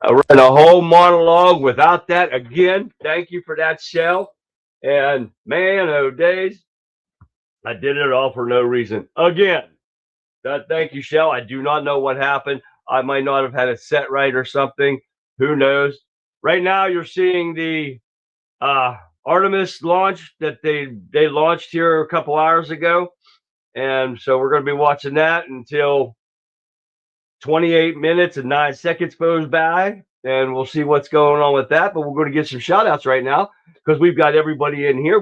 I ran a whole monologue without that again. Thank you for that, Shell. And man, oh days, I did it all for no reason again. Thank you, Shell. I do not know what happened. I might not have had it set right or something. Who knows? Right now, you're seeing the uh, Artemis launch that they launched here a couple hours ago, and so we're going to be watching that until 28 minutes and 9 seconds goes by, and we'll see what's going on with that. But we're going to get some shout outs right now because we've got everybody in here.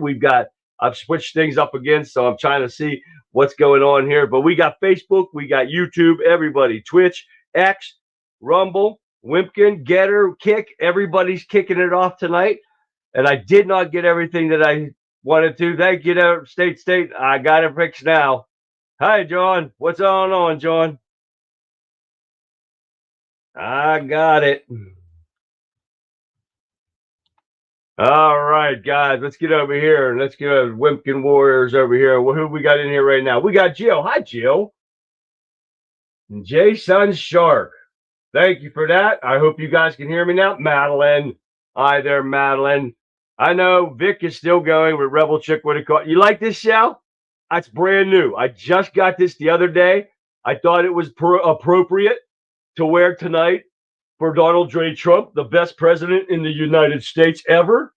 I've switched things up again, so I'm trying to see what's going on here. But we got Facebook, we got YouTube, everybody, Twitch, X, Rumble, Wimpkin, Getter, Kick. Everybody's kicking it off tonight. And I did not get everything that I wanted to. Thank you, State. I got it fixed now. Hi, John. What's going on, John? I got it. All right, guys, let's get over here. Let's get Wimpkin Warriors over here. Who we got in here right now? We got Jill. Hi, Jill. And Jason Shark. Thank you for that. I hope you guys can hear me now. Madeline. Hi there, Madeline. I know Vic is still going with Rebel Chick. What it called? You like this, Shell? That's brand new. I just got this the other day. I thought it was appropriate to wear tonight for Donald J. Trump, the best president in the United States ever.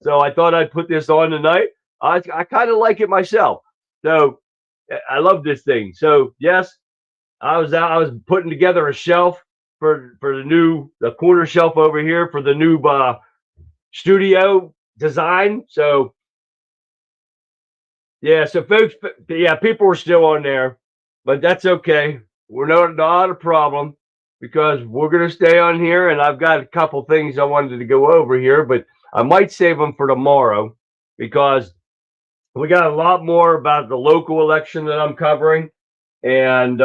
So I thought I'd put this on tonight. I kind of like it myself. So I love this thing. So yes, I was putting together a shelf for the corner shelf over here for the new studio design. So yeah, so folks, yeah, people were still on there, but that's okay. We're not a problem because we're going to stay on here, and I've got a couple things I wanted to go over here, but I might save them for tomorrow because we got a lot more about the local election that I'm covering, and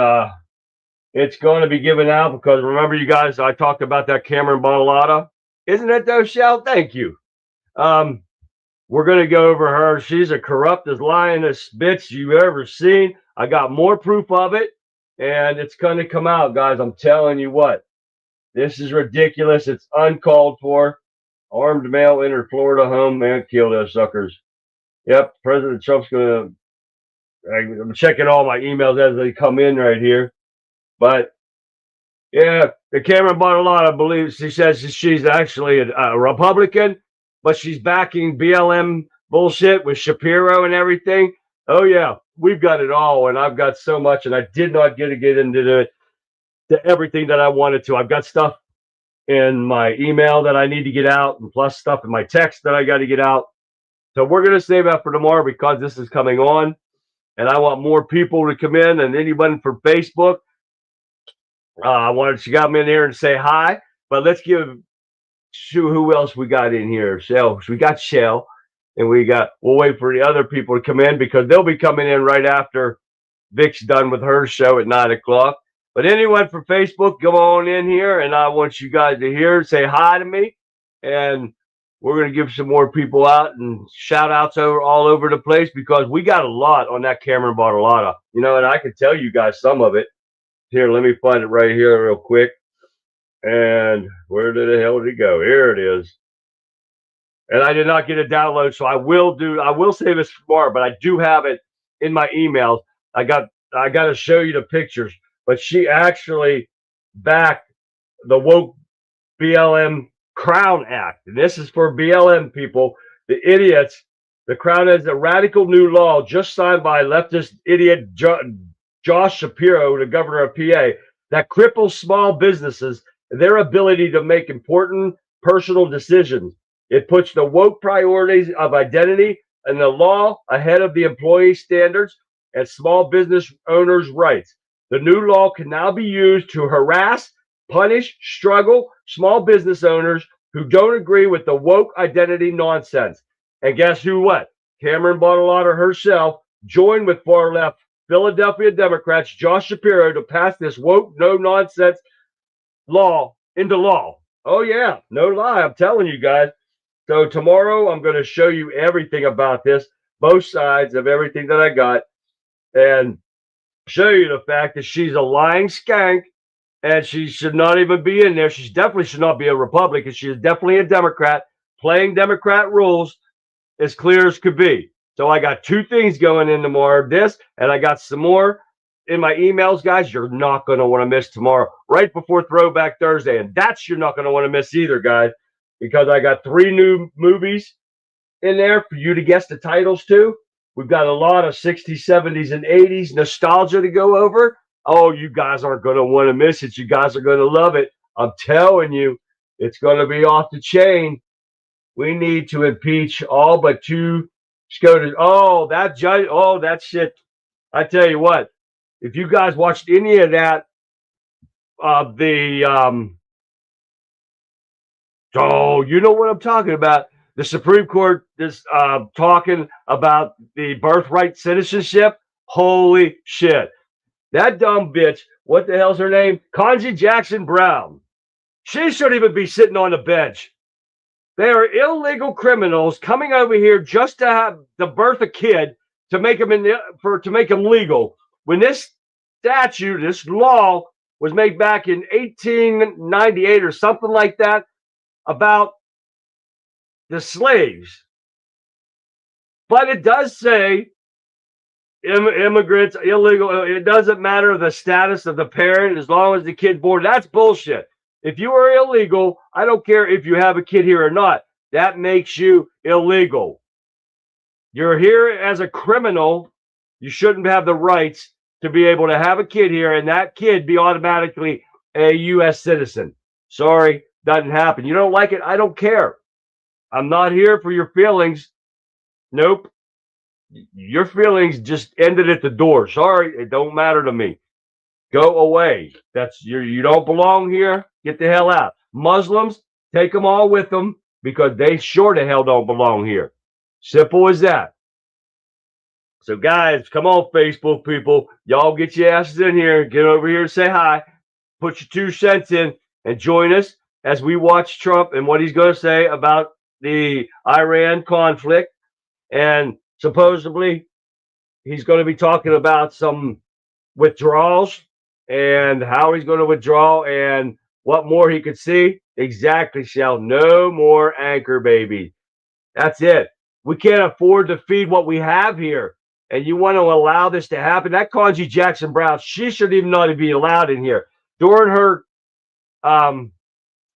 it's going to be given out because remember, you guys, I talked about that Cameron Bottolata. Isn't it though, Shell? Thank you. We're going to go over her. She's a corrupt as lioness bitch you ever seen. I got more proof of it, and it's going to come out, guys. I'm telling you what. This is ridiculous. It's uncalled for. Armed male entered Florida home and killed those suckers. Yep, President Trump's going to. I'm checking all my emails as they come in right here. But, yeah, the Cameron Bottolata believes, she says she's actually a Republican, but she's backing BLM bullshit with Shapiro and everything. Oh, yeah, we've got it all, and I've got so much, and I did not get into everything that I wanted to. I've got stuff in my email that I need to get out, and plus stuff in my text that I got to get out. So we're going to save that for tomorrow because this is coming on, and I want more people to come in, and anyone from Facebook. She got me in here and say hi, but let's give who else we got in here. So we got Shell, and we'll wait for the other people to come in because they'll be coming in right after Vic's done with her show at 9 o'clock. But anyone from Facebook, come on in here, and I want you guys to say hi to me, and we're going to give some more people out and shout outs all over the place because we got a lot on that Cameron Bottolata, and I can tell you guys some of it. Here, let me find it right here real quick. And where the hell did it go? Here it is. And I did not get a download, so I will save this for tomorrow, but I do have it in my emails. I got to show you the pictures. But she actually backed the woke BLM Crown Act. And this is for BLM people, the idiots. The Crown is a radical new law just signed by leftist idiot Josh Shapiro, the governor of PA, that cripples small businesses and their ability to make important personal decisions. It puts the woke priorities of identity and the law ahead of the employee standards and small business owners' rights. The new law can now be used to harass, punish, struggle small business owners who don't agree with the woke identity nonsense. And guess what? Cameron Bottolata herself joined with far-left Philadelphia Democrats, Josh Shapiro, to pass this woke, no-nonsense law into law. Oh, yeah, no lie. I'm telling you guys. So tomorrow I'm going to show you everything about this, both sides of everything that I got, and show you the fact that she's a lying skank and she should not even be in there. She definitely should not be a Republican. She is definitely a Democrat, playing Democrat rules as clear as could be. So I got two things going in tomorrow, this, and I got some more in my emails, guys. You're not going to want to miss tomorrow, right before Throwback Thursday. And that's you're not going to want to miss either, guys, because I got 3 new movies in there for you to guess the titles to. We've got a lot of 60s, 70s, and 80s nostalgia to go over. Oh, you guys aren't going to want to miss it. You guys are going to love it. I'm telling you, it's going to be off the chain. We need to impeach all but 2 SCOTUS. Oh, that judge. Oh, that shit. I tell you what, if you guys watched any of that, oh, you know what I'm talking about. The Supreme Court is talking about the birthright citizenship. Holy shit. That dumb bitch, what the hell's her name? Ketanji Jackson Brown. She shouldn't even be sitting on the bench. They are illegal criminals coming over here just to birth a kid to make him legal. When this statute, this law was made back in 1898 or something like that about the slaves. But it does say immigrants, illegal. It doesn't matter the status of the parent as long as the kid born. That's bullshit. If you are illegal, I don't care if you have a kid here or not. That makes you illegal. You're here as a criminal. You shouldn't have the rights to be able to have a kid here and that kid be automatically a U.S. citizen. Sorry, doesn't happen. You don't like it? I don't care. I'm not here for your feelings. Nope. Your feelings just ended at the door. Sorry, it don't matter to me. Go away. You don't belong here. Get the hell out. Muslims, take them all with them because they sure the hell don't belong here. Simple as that. So guys, come on, Facebook people. Y'all get your asses in here. Get over here and say hi. Put your 2 cents in and join us as we watch Trump and what he's going to say about the Iran conflict. And supposedly he's going to be talking about some withdrawals and how he's going to withdraw and what more he could see. Exactly, Shell. No more anchor baby. That's it. We can't afford to feed what we have here. And you want to allow this to happen? That Ketanji Jackson Brown, she shouldn't even not be allowed in here. During her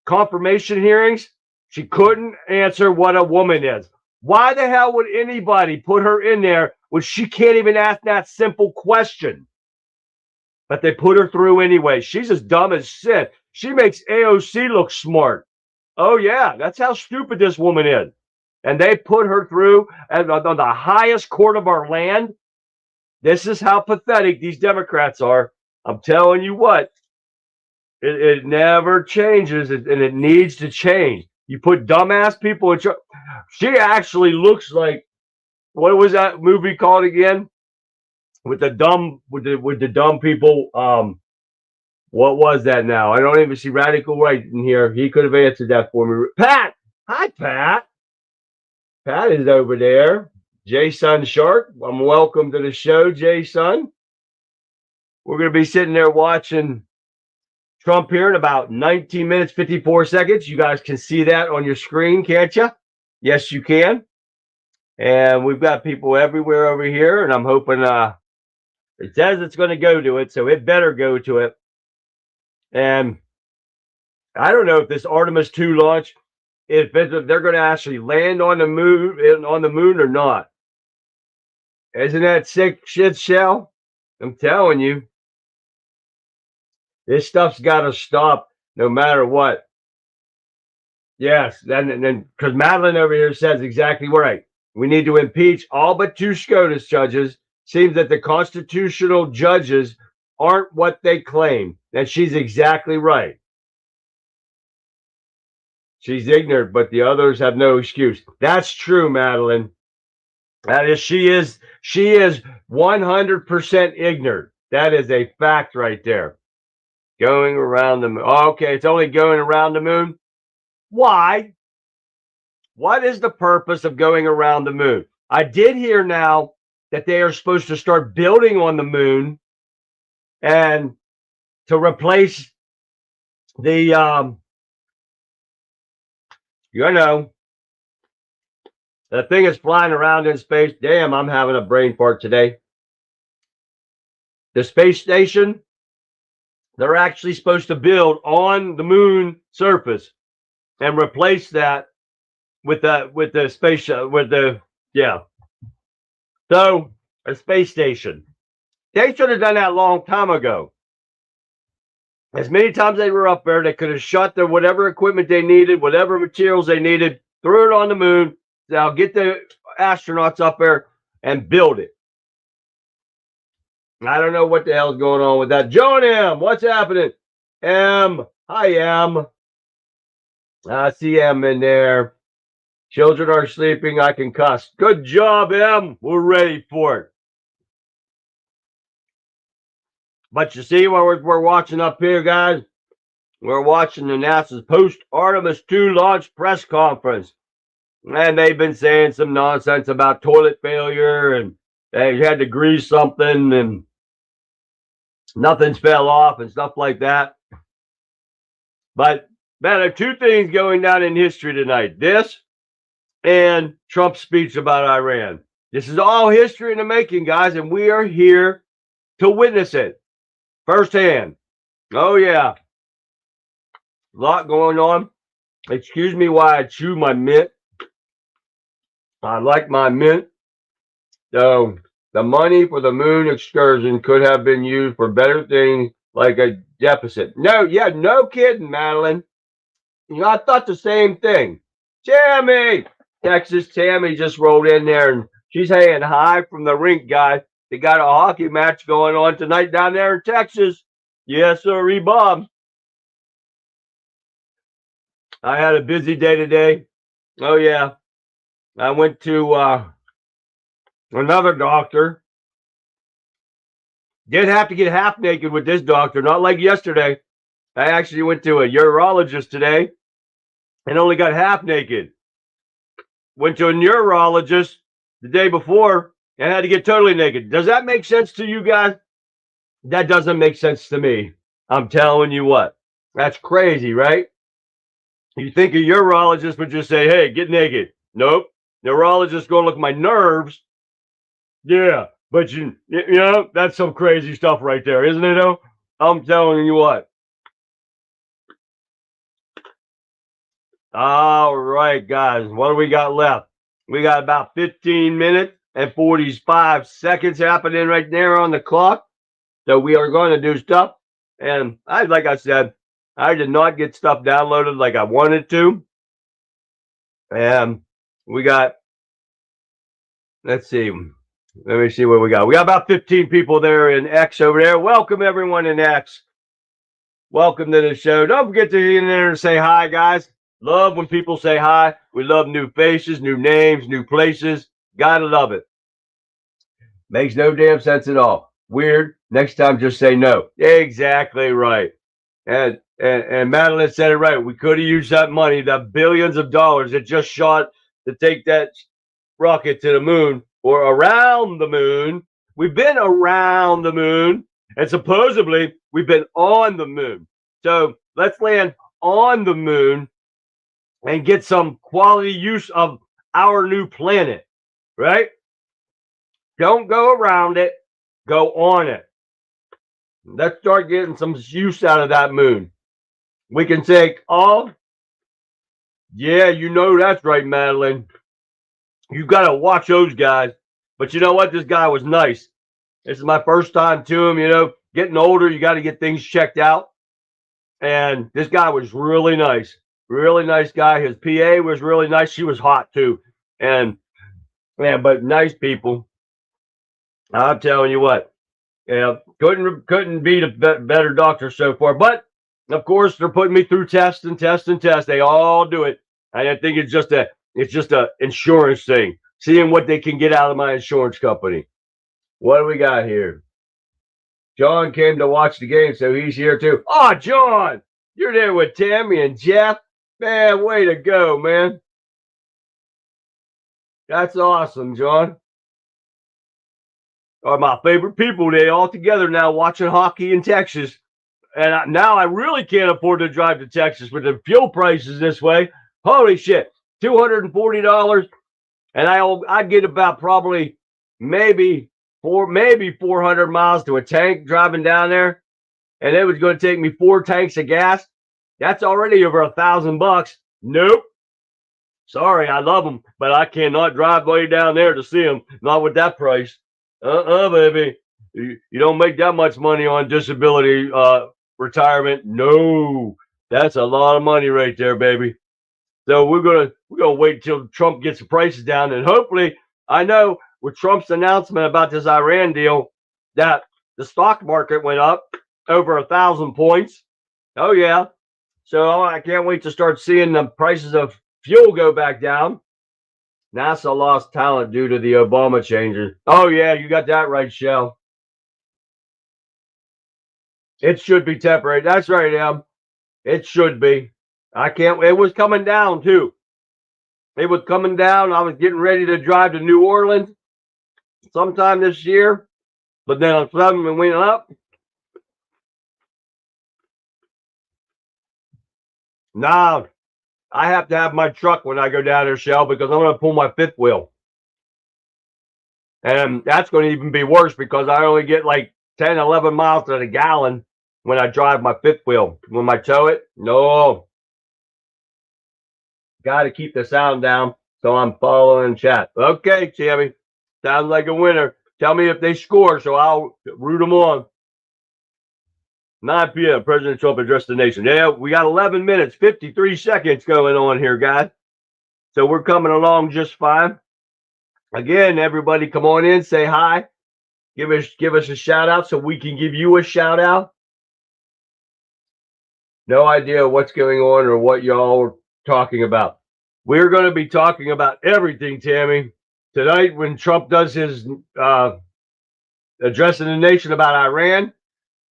confirmation hearings, she couldn't answer what a woman is. Why the hell would anybody put her in there when she can't even ask that simple question? But they put her through anyway. She's as dumb as shit. She makes AOC look smart. Oh, yeah, that's how stupid this woman is. And they put her through on the highest court of our land. This is how pathetic these Democrats are. I'm telling you what, it never changes, and it needs to change. You put dumbass people in charge. She actually looks like, what was that movie called again? With the dumb people. What was that now? I don't even see Radical Right in here. He could have answered that for me. Pat! Hi, Pat. Pat is over there. Jason Shark. Welcome to the show, Jason. We're going to be sitting there watching Trump here in about 19 minutes, 54 seconds. You guys can see that on your screen, can't you? Yes, you can. And we've got people everywhere over here, and I'm hoping it says it's going to go to it, so it better go to it. And I don't know if this Artemis 2 launch, if they're going to actually land on the moon or not. Isn't that sick shit, Shell? I'm telling you. This stuff's got to stop no matter what. Yes, then because Madeline over here says exactly right. We need to impeach all but 2 SCOTUS judges. Seems that the constitutional judges aren't what they claim. And she's exactly right. She's ignorant, but the others have no excuse. That's true, Madeline. That is, she is 100% ignorant. That is a fact right there. Going around the moon. Okay, it's only going around the moon. Why? What is the purpose of going around the moon? I did hear now that they are supposed to start building on the moon and to replace The you know, the thing is flying around in space. Damn, I'm having a brain fart today. The space station, they're actually supposed to build on the moon surface and replace that with the space with the yeah. So a space station. They should have done that a long time ago. As many times they were up there, they could have shot their whatever equipment they needed, whatever materials they needed, threw it on the moon. Now get the astronauts up there and build it. I don't know what the hell's going on with that. Joan M, what's happening? M, hi M. I see M in there. Children are sleeping. I can cuss. Good job, M. We're ready for it. But you see what we're watching up here, guys? We're watching the NASA's post-Artemis 2 launch press conference. And they've been saying some nonsense about toilet failure and they had to grease something and nothing's fell off and stuff like that. But man, there are two things going down in history tonight. This and Trump's speech about Iran. This is all history in the making, guys, and we are here to witness it firsthand. Oh, yeah. A lot going on. Excuse me while I chew my mint. I like my mint. So the money for the moon excursion could have been used for better things like a deficit. No, yeah, no kidding, Madeline. You know, I thought the same thing. Tammy! Texas Tammy just rolled in there and she's saying hi from the rink, guys. They got a hockey match going on tonight down there in Texas. Yes, sir, Bob. I had a busy day today. Oh, yeah. I went to another doctor. Didn't have to get half naked with this doctor, not like yesterday. I actually went to a urologist today and only got half naked. Went to a neurologist the day before and had to get totally naked. Does that make sense to you guys? That doesn't make sense to me. I'm telling you what. That's crazy, right? You think a urologist would just say, hey, get naked. Nope. Neurologist going to look at my nerves. Yeah, but you know, that's some crazy stuff right there, isn't it, though? I'm telling you what. All right, guys. What do we got left? We got about 15 minutes and 45 seconds happening right there on the clock. So we are going to do stuff. And like I said, I did not get stuff downloaded like I wanted to. And we got, let's see. Let me see what we got. We got about 15 people there in X over there. Welcome, everyone in X. Welcome to the show. Don't forget to get in there and say hi, guys. Love when people say hi. We love new faces, new names, new places. Gotta love it. Makes no damn sense at all. Weird. Next time, just say no. Exactly right. And Madeline said it right. We could have used that money, the billions of dollars it just shot to take that rocket to the moon or around the moon. We've been around the moon, and supposedly we've been on the moon. So let's land on the moon and get some quality use of our new planet, right? Don't go around it, go on it. Let's start getting some use out of that moon. We can take all, yeah, you know that's right, Madeline. You got to watch those guys. But you know what? This guy was nice. This is my first time to him, you know. Getting older, you got to get things checked out. And this guy was really nice. Really nice guy. His PA was really nice. She was hot too. And man, but nice people. I'm telling you what. Yeah, couldn't beat a better doctor so far. But of course, they're putting me through tests and tests and tests. They all do it. And I think it's just a insurance thing. Seeing what they can get out of my insurance company. What do we got here? John came to watch the game, so he's here too. Oh, John, you're there with Tammy and Jeff. Man, way to go, man. That's awesome, John. Are my favorite people. They all together now watching hockey in Texas. And now I really can't afford to drive to Texas with the fuel prices this way. Holy shit, $240, and I'd get about probably maybe 400 miles to a tank driving down there, and it was going to take me 4 tanks of gas. That's already over $1,000. Nope. Sorry, I love them, but I cannot drive way down there to see them. Not with that price. Baby. You don't make that much money on disability retirement. No, that's a lot of money right there, baby. So we're gonna wait till Trump gets the prices down, and hopefully, I know with Trump's announcement about this Iran deal, that the stock market went up over 1,000 points. Oh yeah. So I can't wait to start seeing the prices of fuel go back down. NASA lost talent due to the Obama changes. Oh yeah, you got that right, Shell. It should be temporary. That's right, Em. It should be. It was coming down too. It was coming down. I was getting ready to drive to New Orleans sometime this year, but then all of a sudden it went up. Now I have to have my truck when I go down there, Shell, because I'm going to pull my fifth wheel. And that's going to even be worse because I only get like 10, 11 miles to the gallon when I drive my fifth wheel. When I tow it, no. Got to keep the sound down, so I'm following chat. Okay, Tammy. Sounds like a winner. Tell me if they score, so I'll root them on. 9 p.m. President Trump addressed the nation. Yeah, we got 11 minutes, 53 seconds going on here, guys. So we're coming along just fine. Again, everybody, come on in, say hi. Give us a shout out so we can give you a shout out. No idea what's going on or what y'all are talking about. We're going to be talking about everything, Tammy, tonight when Trump does his addressing the nation about Iran.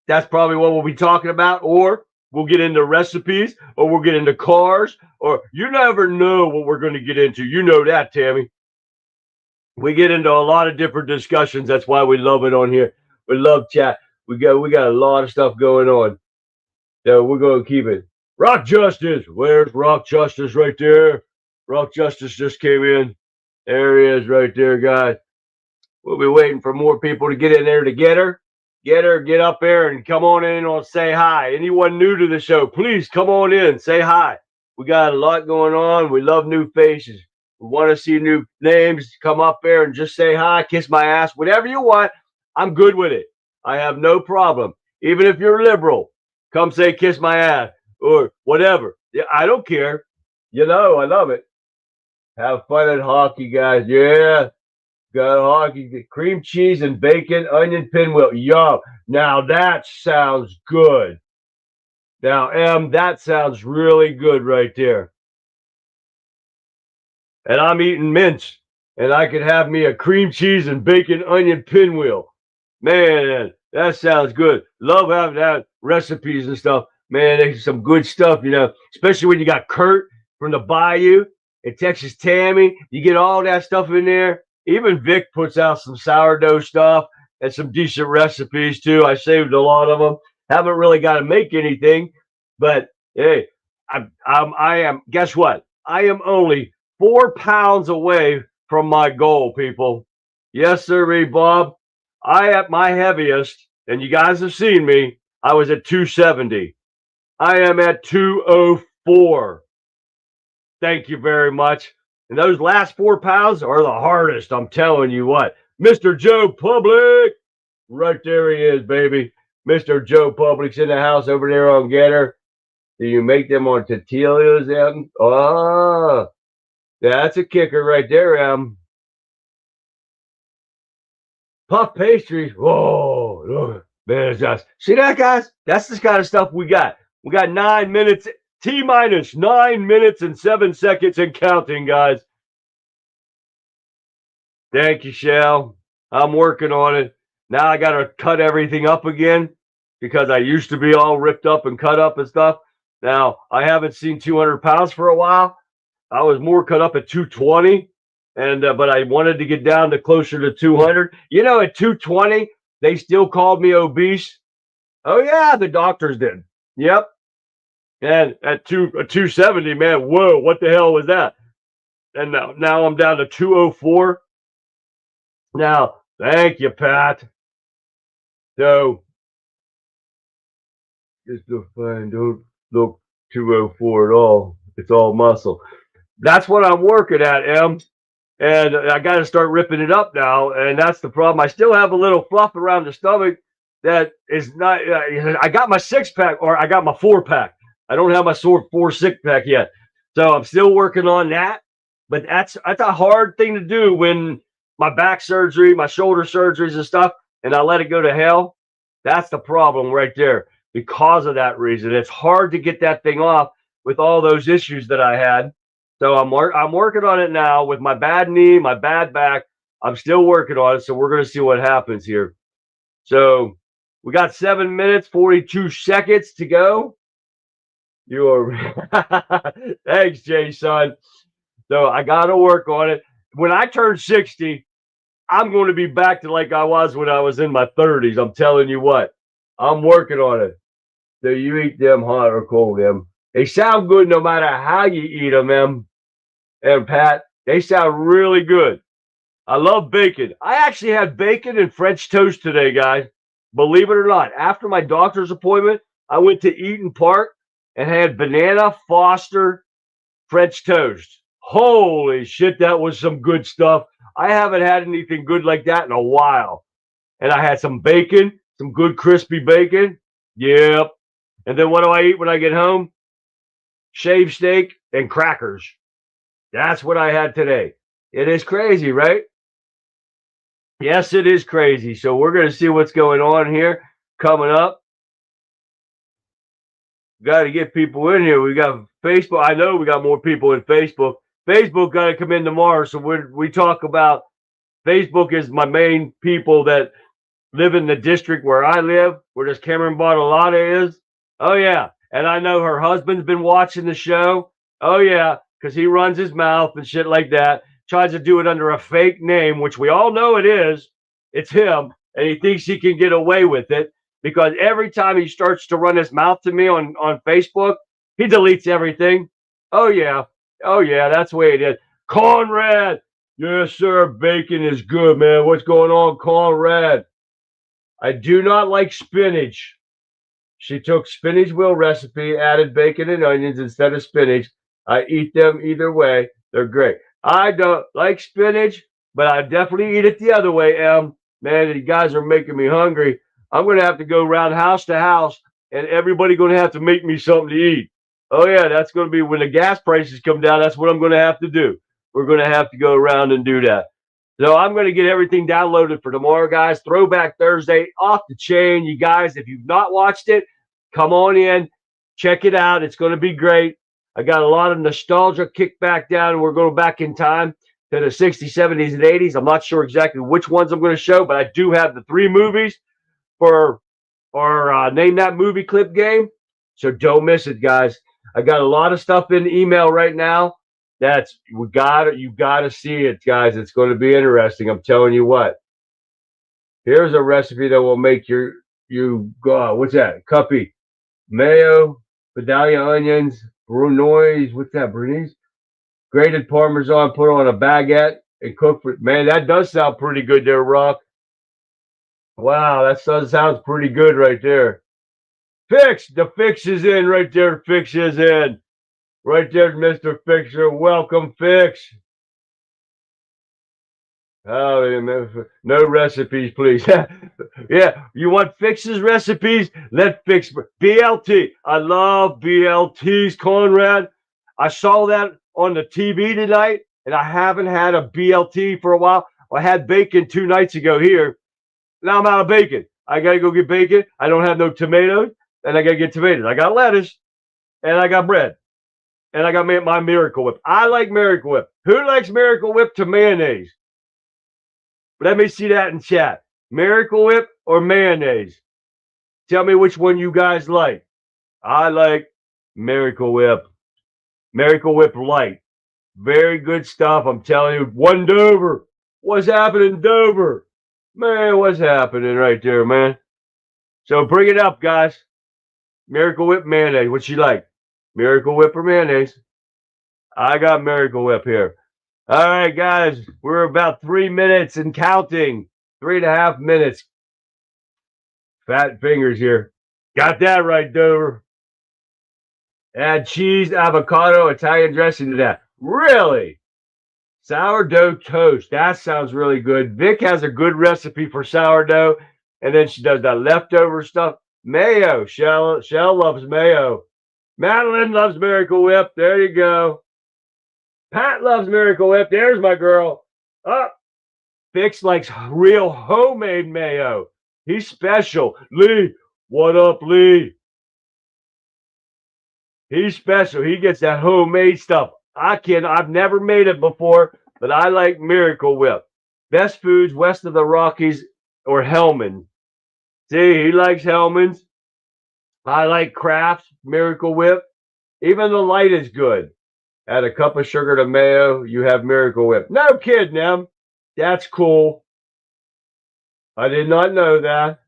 That's probably what we'll be talking about, or we'll get into recipes, or we'll get into cars, or you never know what we're going to get into. You know that, Tammy. We get into a lot of different discussions. That's why we love it on here. We love chat. We got a lot of stuff going on. So we're going to keep it. Rock Justice. Where's Rock Justice right there? Rock Justice just came in. There he is right there, guys. We'll be waiting for more people to get in there to get her. Get up there and come on in and say hi. Anyone new to the show, please come on in, say hi. We got a lot going on. We love new faces. We want to see new names. Come up there and just say hi, kiss my ass, whatever you want. I'm good with it. I have no problem. Even if you're liberal, come say kiss my ass or whatever. Yeah, I don't care. You know, I love it. Have fun at hockey, guys. Yeah. Got hockey, cream cheese and bacon, onion pinwheel. Yum. Now that sounds good. Now, Em, that sounds really good right there. And I'm eating mince, and I could have me a cream cheese and bacon onion pinwheel. Man, that sounds good. Love having that recipes and stuff. Man, there's some good stuff, you know, especially when you got Kurt from the Bayou and Texas Tammy. You get all that stuff in there. Even Vic puts out some sourdough stuff and some decent recipes too. I saved a lot of them. Haven't really got to make anything, but hey, I am. Guess what? I am only 4 pounds away from my goal, people. Yes, sir, Bob. I at my heaviest, and you guys have seen me. I was at 270. I am at 204. Thank you very much. And those last 4 pounds are the hardest, I'm telling you what. Mr. Joe Public, right there he is, baby. Mr. Joe Public's in the house over there on Getter. Do you make them on tortillas, Em? Oh, that's a kicker right there, Em. Puff pastries. Whoa, man, it's just, see that, guys? That's the kind of stuff we got. We got 9 minutes. T-minus 9 minutes and 7 seconds and counting, guys. Thank you, Shell. I'm working on it. Now I got to cut everything up again because I used to be all ripped up and cut up and stuff. Now, I haven't seen 200 pounds for a while. I was more cut up at 220, but I wanted to get down to closer to 200. You know, at 220, they still called me obese. Oh yeah, the doctors did. Yep. And at 270, man, whoa, what the hell was that? And now I'm down to 204. Now, thank you, Pat. So just look fine. Don't look 204 at all. It's all muscle. That's what I'm working at, Em. And I got to start ripping it up now. And that's the problem. I still have a little fluff around the stomach that is not. I got my 6-pack, or I got my 4-pack. I don't have my 4 6-pack yet. So I'm still working on that. But that's a hard thing to do when my back surgery, my shoulder surgeries and stuff, and I let it go to hell. That's the problem right there. Because of that reason, it's hard to get that thing off with all those issues that I had. So I'm working on it now with my bad knee, my bad back. I'm still working on it. So we're going to see what happens here. So we got 7 minutes, 42 seconds to go. You are thanks, Jason. So I got to work on it. When I turn 60, I'm going to be back to like I was when I was in my 30s. I'm telling you what, I'm working on it. So you eat them hot or cold, them. They sound good no matter how you eat them, Em. And Pat, they sound really good. I love bacon. I actually had bacon and French toast today, guys. Believe it or not. After my doctor's appointment, I went to Eaton Park and had banana Foster French toast. Holy shit, that was some good stuff. I haven't had anything good like that in a while. And I had some bacon, some good crispy bacon. Yep. And then what do I eat when I get home? Shaved steak and crackers. That's what I had today. It is crazy, right? Yes, it is crazy. So we're going to see what's going on here coming up. Got to get people in here. We got Facebook. I know we got more people in Facebook. Facebook got to come in tomorrow. So we talk about Facebook is my main people that live in the district where I live, where this Cameron Bartolotta is. Oh, yeah. And I know her husband's been watching the show. Oh, yeah, because he runs his mouth and shit like that. Tries to do it under a fake name, which we all know it is. It's him. And he thinks he can get away with it because every time he starts to run his mouth to me on Facebook, he deletes everything. Oh, yeah. Oh, yeah, that's the way it is. Conrad. Yes, sir. Bacon is good, man. What's going on, Conrad? I do not like spinach. She took spinach wheel recipe, added bacon and onions instead of spinach. I eat them either way. They're great. I don't like spinach, but I definitely eat it the other way, Em. Man, you guys are making me hungry. I'm going to have to go around house to house, and everybody going to have to make me something to eat. Oh, yeah, that's going to be when the gas prices come down. That's what I'm going to have to do. We're going to have to go around and do that. So I'm going to get everything downloaded for tomorrow, guys. Throwback Thursday, off the chain. You guys, if you've not watched it, come on in. Check it out. It's going to be great. I got a lot of nostalgia kicked back down. We're going back in time to the 60s, 70s, and 80s. I'm not sure exactly which ones I'm going to show, but I do have the 3 movies for our Name That Movie clip game. So don't miss it, guys. I got a lot of stuff in email right now. You gotta see it, guys. It's going to be interesting. I'm telling you what. Here's a recipe that will make you go. What's that? Cuppy, mayo, Vidalia onions, brunoise. What's that? Brunoise, grated Parmesan. Put on a baguette and cook for. Man, that does sound pretty good there, Rock. Wow, that sounds pretty good right there. Fix, the fix is in right there. Fix is in. Right there, Mr. Fixer. Welcome, Fix. Oh, no recipes, please. Yeah, you want Fix's recipes? Let Fix. BLT. I love BLTs, Conrad. I saw that on the TV tonight, and I haven't had a BLT for a while. I had bacon 2 nights ago here. Now I'm out of bacon. I got to go get bacon. I don't have no tomatoes, and I got to get tomatoes. I got lettuce, and I got bread. And I got my Miracle Whip. I like Miracle Whip. Who likes Miracle Whip to mayonnaise? Let me see that in chat. Miracle Whip or mayonnaise? Tell me which one you guys like. I like Miracle Whip. Miracle Whip Light. Very good stuff. I'm telling you. One Dover. What's happening, Dover? Man, what's happening right there, man? So bring it up, guys. Miracle Whip mayonnaise. What you like? Miracle Whip or mayonnaise? I got Miracle Whip here. All right, guys. We're about 3 minutes and counting. 3.5 minutes. Fat fingers here. Got that right, Dover. Add cheese, avocado, Italian dressing to that. Really? Sourdough toast. That sounds really good. Vic has a good recipe for sourdough, and then she does that leftover stuff. Mayo. Shell loves mayo. Madeline loves Miracle Whip. There you go. Pat loves Miracle Whip. There's my girl. Oh, Fix likes real homemade mayo. He's special. Lee, what up, Lee? He's special. He gets that homemade stuff. I've never made it before, but I like Miracle Whip. Best foods west of the Rockies or Hellman. See, he likes Hellman's. I like Kraft, Miracle Whip. Even the light is good. Add a cup of sugar to mayo, you have Miracle Whip. No kidding, Em. That's cool. I did not know that.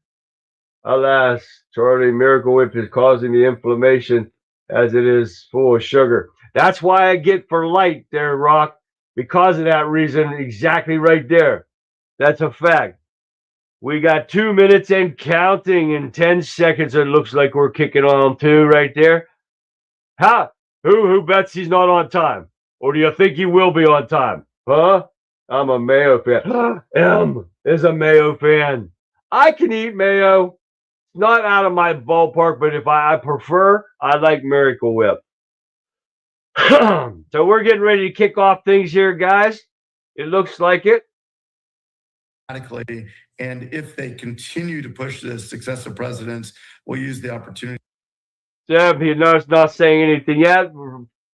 Alas, Charlie, Miracle Whip is causing the inflammation as it is full of sugar. That's why I get for light there, Rock. Because of that reason, exactly right there. That's a fact. We got 2 minutes and counting in 10 seconds. It looks like we're kicking on 2 right there. Ha! Who bets he's not on time? Or do you think he will be on time? Huh? I'm a mayo fan. M is a mayo fan. I can eat mayo. Not out of my ballpark, but if I prefer, I like Miracle Whip. So we're getting ready to kick off things here, guys. It looks like it. And if they continue to push this, successive presidents will use the opportunity. Deb, you know, it's not saying anything yet.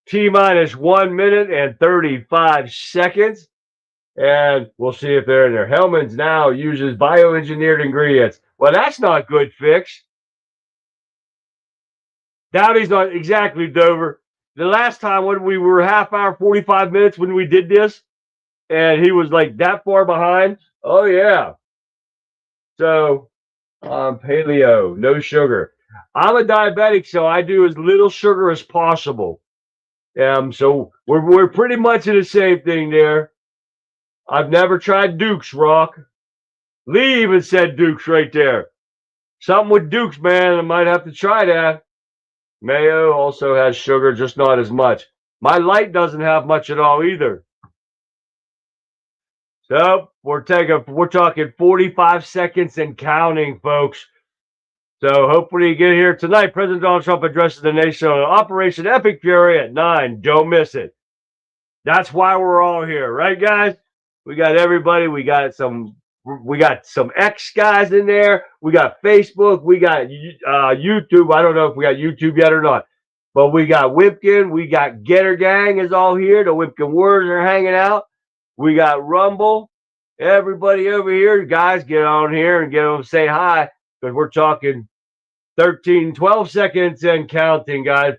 T-minus 1 minute and 35 seconds. And we'll see if they're in there. Hellman's now uses bioengineered ingredients. Well, that's not good, Fix. Dowdy's not exactly, Dover. The last time when we were half hour, 45 minutes when we did this, and he was like that far behind. Oh, yeah. So, paleo, no sugar. I'm a diabetic, so I do as little sugar as possible. So we're pretty much in the same thing there. I've never tried Duke's, Rock. Lee even said Duke's right there. Something with Duke's, man. I might have to try that. Mayo also has sugar, just not as much. My light doesn't have much at all either. So we're talking 45 seconds and counting, folks. So hopefully you get here tonight. President Donald Trump addresses the nation on Operation Epic Fury at 9. Don't miss it. That's why we're all here, right, guys? We got everybody. We got some X guys in there. We got Facebook. We got YouTube. I don't know if we got YouTube yet or not. But we got Wimpkin. We got Getter Gang is all here. The Wimpkin Words are hanging out. We got Rumble. Everybody over here. Guys, get on here and get them say hi. Because we're talking 13, 12 seconds and counting, guys.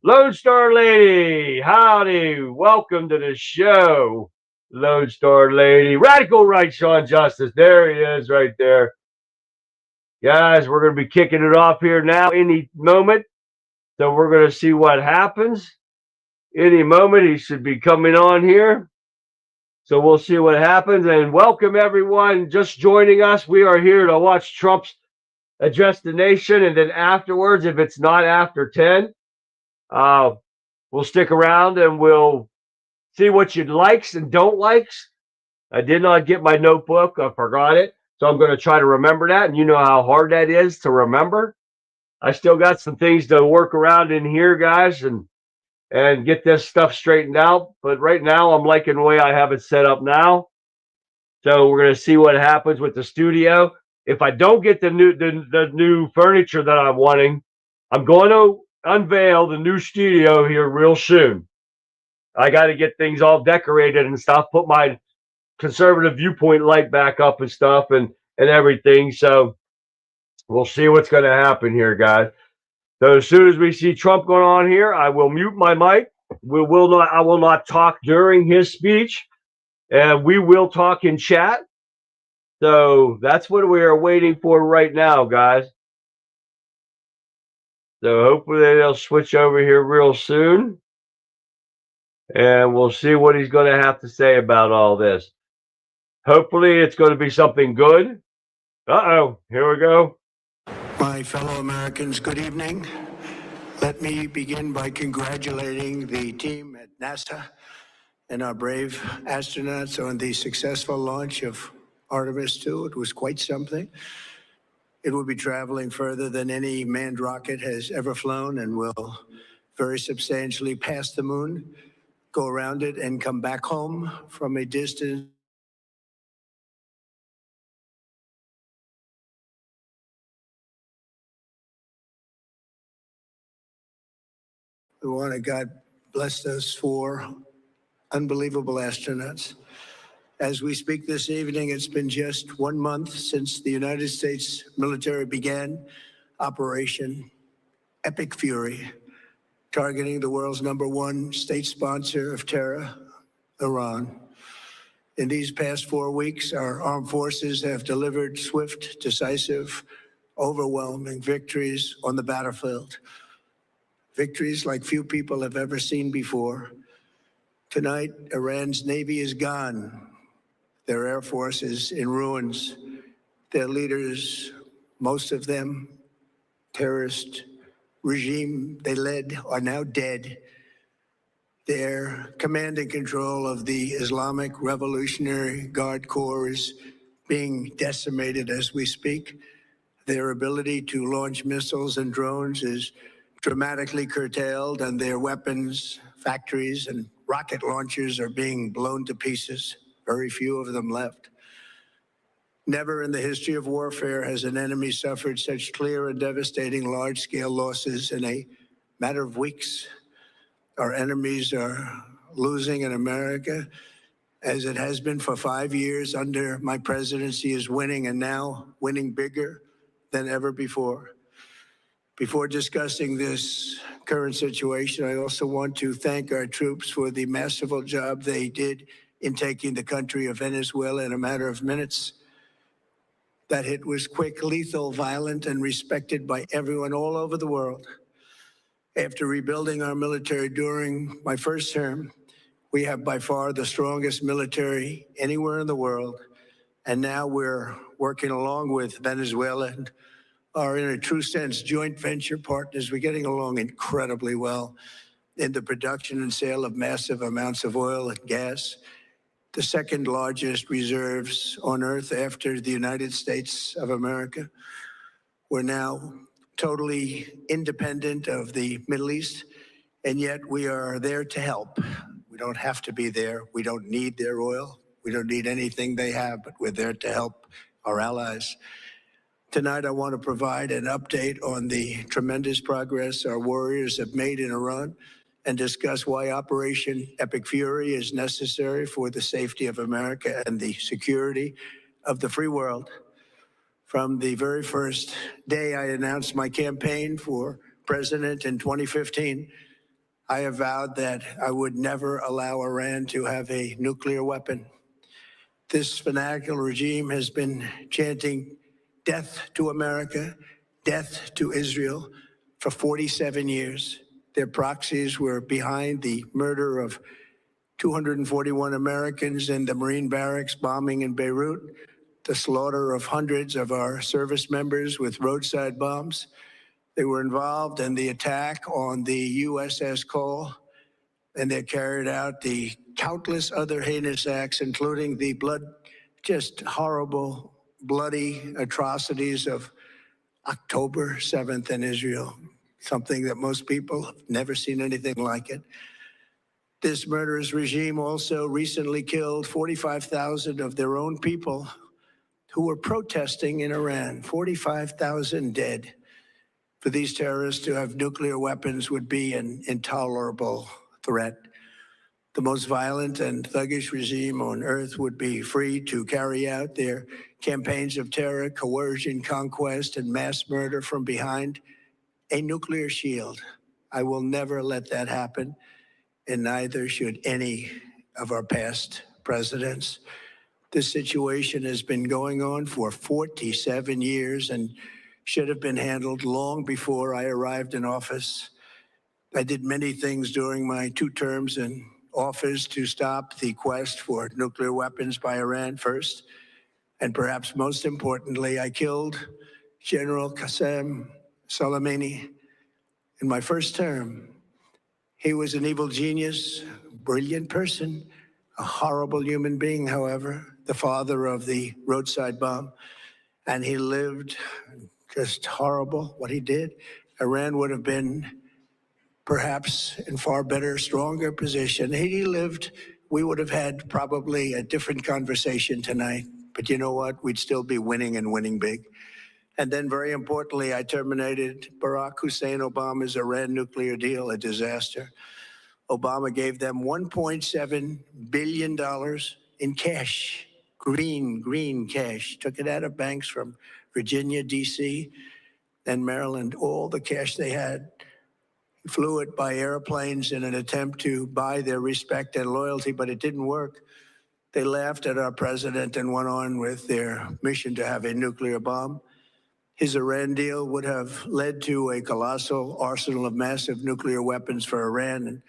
Lone Star Lady, howdy. Welcome to the show. Lone Star Lady. Radical Right, Sean Justice. There he is right there. Guys, we're going to be kicking it off here now any moment. So we're going to see what happens. Any moment he should be coming on here. So we'll see what happens. And welcome everyone just joining us. We are here to watch Trump's address the nation. And then afterwards, if it's not after 10, we'll stick around and we'll see what you likes and don't likes. I did not get my notebook. I forgot it. So I'm going to try to remember that. And you know how hard that is to remember. I still got some things to work around in here, guys, and get this stuff straightened out. But right now, I'm liking the way I have it set up now. So we're going to see what happens with the studio. If I don't get the new furniture that I'm wanting, I'm going to unveil the new studio here real soon. I got to get things all decorated and stuff, put my conservative viewpoint light back up and stuff and everything. So we'll see what's going to happen here, guys. So as soon as we see Trump going on here, I will mute my mic. I will not talk during his speech, and we will talk in chat. So that's what we are waiting for right now, guys. So hopefully they'll switch over here real soon. And we'll see what he's going to have to say about all this. Hopefully it's going to be something good. Uh-oh, here we go. My fellow Americans, good evening. Let me begin by congratulating the team at NASA and our brave astronauts on the successful launch of Artemis 2. It was quite something. It will be traveling further than any manned rocket has ever flown and will very substantially pass the moon, go around it, and come back home from a distance. We want to God bless those four unbelievable astronauts. As we speak this evening, it's been just 1 month since the United States military began Operation Epic Fury, targeting the world's #1 state sponsor of terror, Iran. In these past 4 weeks, our armed forces have delivered swift, decisive, overwhelming victories on the battlefield. Victories like few people have ever seen before. Tonight, Iran's Navy is gone. Their Air Force is in ruins. Their leaders, most of them terrorist regime they led, are now dead. Their command and control of the Islamic Revolutionary Guard Corps is being decimated as we speak. Their ability to launch missiles and drones is dramatically curtailed, and their weapons, factories, and rocket launchers are being blown to pieces. Very few of them left. Never in the history of warfare has an enemy suffered such clear and devastating large-scale losses in a matter of weeks. Our enemies are losing, and America, as it has been for 5 years under my presidency, is winning, and now winning bigger than ever before. Before discussing this current situation, I also want to thank our troops for the masterful job they did in taking the country of Venezuela in a matter of minutes. That hit was quick, lethal, violent, and respected by everyone all over the world. After rebuilding our military during my first term, we have by far the strongest military anywhere in the world. And now we're working along with Venezuela and are, in a true sense, joint venture partners. We're getting along incredibly well in the production and sale of massive amounts of oil and gas, the second largest reserves on Earth after the United States of America. We're now totally independent of the Middle East, and yet we are there to help. We don't have to be there. We don't need their oil. We don't need anything they have, but we're there to help our allies. Tonight, I want to provide an update on the tremendous progress our warriors have made in Iran and discuss why Operation Epic Fury is necessary for the safety of America and the security of the free world. From the very first day I announced my campaign for president in 2015, I have vowed that I would never allow Iran to have a nuclear weapon. This fanatical regime has been chanting death to America, death to Israel for 47 years. Their proxies were behind the murder of 241 Americans in the Marine barracks bombing in Beirut, the slaughter of hundreds of our service members with roadside bombs. They were involved in the attack on the USS Cole, and they carried out the countless other heinous acts, including the just horrible, bloody atrocities of October 7th in Israel, something that most people have never seen anything like it. This murderous regime also recently killed 45,000 of their own people who were protesting in Iran. 45,000 dead. For these terrorists to have nuclear weapons would be an intolerable threat. The most violent and thuggish regime on earth would be free to carry out their campaigns of terror, coercion, conquest, and mass murder from behind a nuclear shield. I will never let that happen, and neither should any of our past presidents. This situation has been going on for 47 years, and should have been handled long before I arrived in office. I did many things during my 2 terms in office to stop the quest for nuclear weapons by Iran first. And perhaps most importantly, I killed General Qasem Soleimani in my first term. He was an evil genius, brilliant person, a horrible human being, however, the father of the roadside bomb. And he lived just horrible what he did. Iran would have been perhaps in far better, stronger position. He lived, we would have had probably a different conversation tonight. But you know what? We'd still be winning and winning big. And then very importantly, I terminated Barack Hussein Obama's Iran nuclear deal, a disaster. Obama gave them $1.7 billion in cash, green cash, took it out of banks from Virginia, D.C., and Maryland, all the cash they had. Flew it by airplanes in an attempt to buy their respect and loyalty, but it didn't work. They laughed at our president and went on with their mission to have a nuclear bomb. His Iran deal would have led to a colossal arsenal of massive nuclear weapons for Iran, and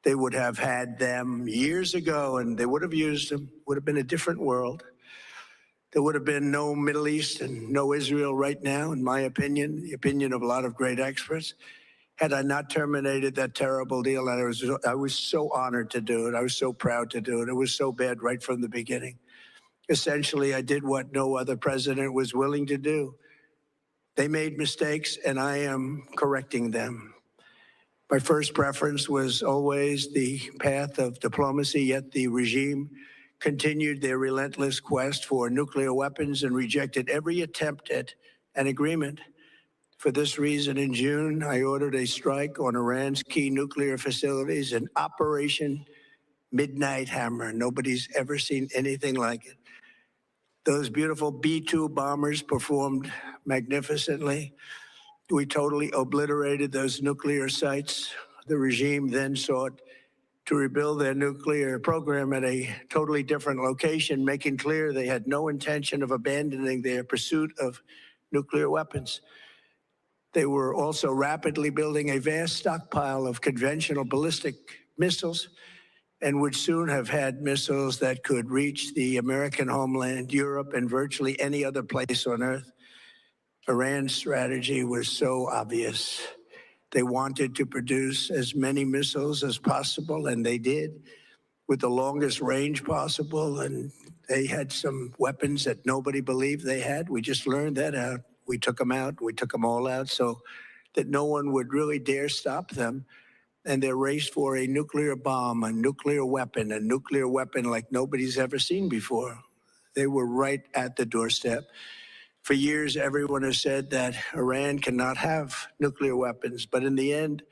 they would have had them years ago, and they would have used them. Would have been a different world. There would have been no Middle East and no Israel right now, in my opinion, the opinion of a lot of great experts, had I not terminated that terrible deal. And I was so honored to do it. I was so proud to do it. It was so bad right from the beginning. Essentially, I did what no other president was willing to do. They made mistakes, and I am correcting them. My first preference was always the path of diplomacy, yet the regime continued their relentless quest for nuclear weapons and rejected every attempt at an agreement. For this reason, in June, I ordered a strike on Iran's key nuclear facilities, an Operation Midnight Hammer. Nobody's ever seen anything like it. Those beautiful B-2 bombers performed magnificently. We totally obliterated those nuclear sites. The regime then sought to rebuild their nuclear program at a totally different location, making clear they had no intention of abandoning their pursuit of nuclear weapons. They were also rapidly building a vast stockpile of conventional ballistic missiles and would soon have had missiles that could reach the American homeland, Europe, and virtually any other place on Earth. Iran's strategy was so obvious. They wanted to produce as many missiles as possible, and they did, with the longest range possible. And they had some weapons that nobody believed they had. We just learned that out. We took them out. We took them all out so that no one would really dare stop them. And their race for a nuclear bomb, a nuclear weapon like nobody's ever seen before. They were right at the doorstep. For years, everyone has said that Iran cannot have nuclear weapons, but in the end,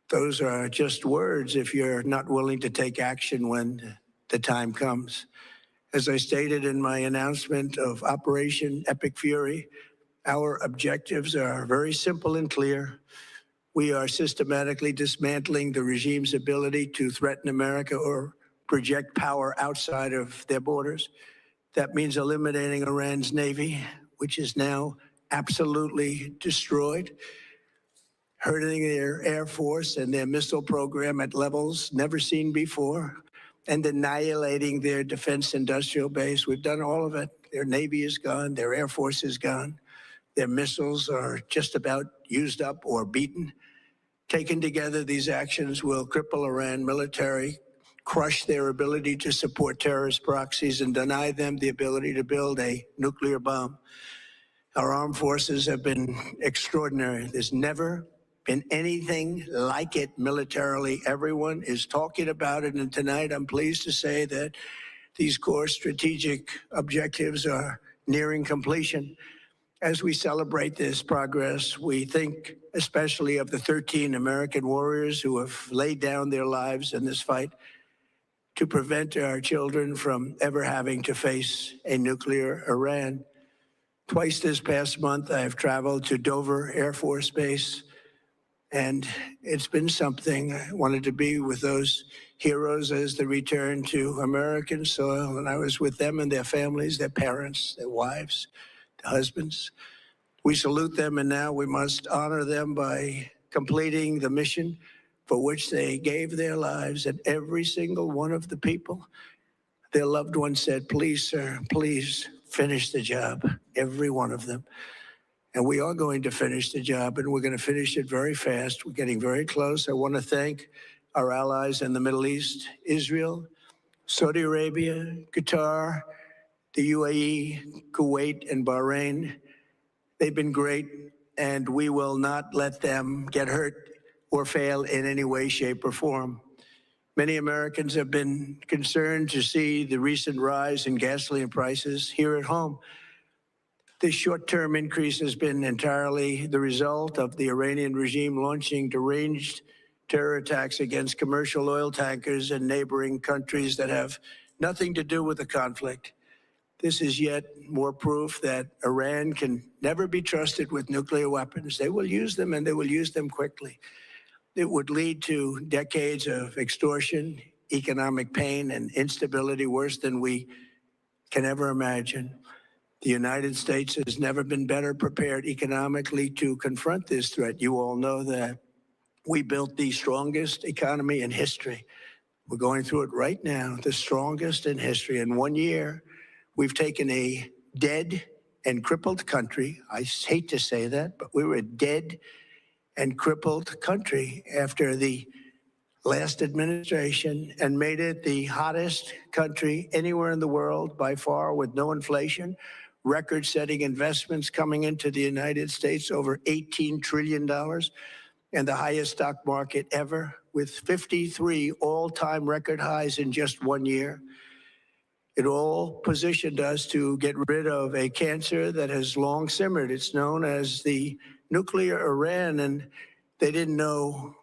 those are just words if you're not willing to take action when the time comes. As I stated in my announcement of Operation Epic Fury, our objectives are very simple and clear. We are systematically dismantling the regime's ability to threaten America or project power outside of their borders. That means eliminating Iran's Navy, which is now absolutely destroyed, hurting their Air Force and their missile program at levels never seen before, and annihilating their defense industrial base. We've done all of it. Their Navy is gone, their Air Force is gone, their missiles are just about used up or beaten. Taken together, these actions will cripple Iran military, crush their ability to support terrorist proxies, and deny them the ability to build a nuclear bomb. Our armed forces have been extraordinary. There's never been anything like it militarily. Everyone is talking about it, and tonight I'm pleased to say that these core strategic objectives are nearing completion. As we celebrate this progress, we think especially of the 13 American warriors who have laid down their lives in this fight to prevent our children from ever having to face a nuclear Iran. Twice this past month, I have traveled to Dover Air Force Base, and it's been something. I wanted to be with those heroes as they return to American soil, and I was with them and their families, their parents, their wives, their husbands. We salute them, and now we must honor them by completing the mission for which they gave their lives. And every single one of the people, their loved ones said, please, sir, please finish the job. Every one of them. And we are going to finish the job, and we're going to finish it very fast. We're getting very close. I want to thank our allies in the Middle East, Israel, Saudi Arabia, Qatar, the UAE, Kuwait, and Bahrain. They've been great, and we will not let them get hurt or fail in any way, shape, or form. Many Americans have been concerned to see the recent rise in gasoline prices here at home. This short-term increase has been entirely the result of the Iranian regime launching deranged terror attacks against commercial oil tankers in neighboring countries that have nothing to do with the conflict. This is yet more proof that Iran can never be trusted with nuclear weapons. They will use them, and they will use them quickly. It would lead to decades of extortion, economic pain, and instability worse than we can ever imagine. The United States has never been better prepared economically to confront this threat. You all know that. We built the strongest economy in history. We're going through it right now, the strongest in history. In 1 year, we've taken a dead and crippled country. I hate to say that, but we were a dead and crippled country after the last administration and made it the hottest country anywhere in the world by far, with no inflation, record-setting investments coming into the United States, over $18 trillion, and the highest stock market ever, with 53 all-time record highs in just 1 year. It all positioned us to get rid of a cancer that has long simmered. It's known as the nuclear Iran, and they didn't know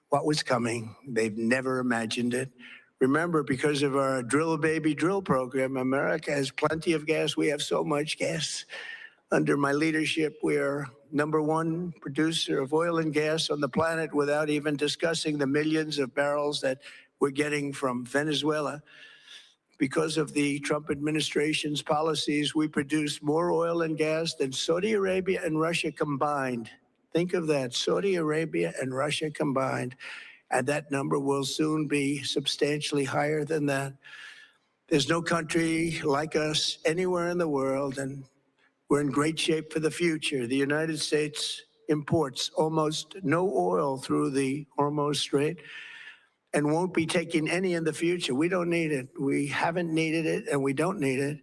what was coming. They've never imagined it. Remember, because of our Drill Baby Drill program, America has plenty of gas. We have so much gas. Under my leadership, we're #1 producer of oil and gas on the planet, without even discussing the millions of barrels that we're getting from Venezuela. Because of the Trump administration's policies, we produce more oil and gas than Saudi Arabia and Russia combined. Think of that, Saudi Arabia and Russia combined. And that number will soon be substantially higher than that. There's no country like us anywhere in the world, and we're in great shape for the future. The United States imports almost no oil through the Hormuz Strait and won't be taking any in the future. We don't need it. We haven't needed it, and we don't need it.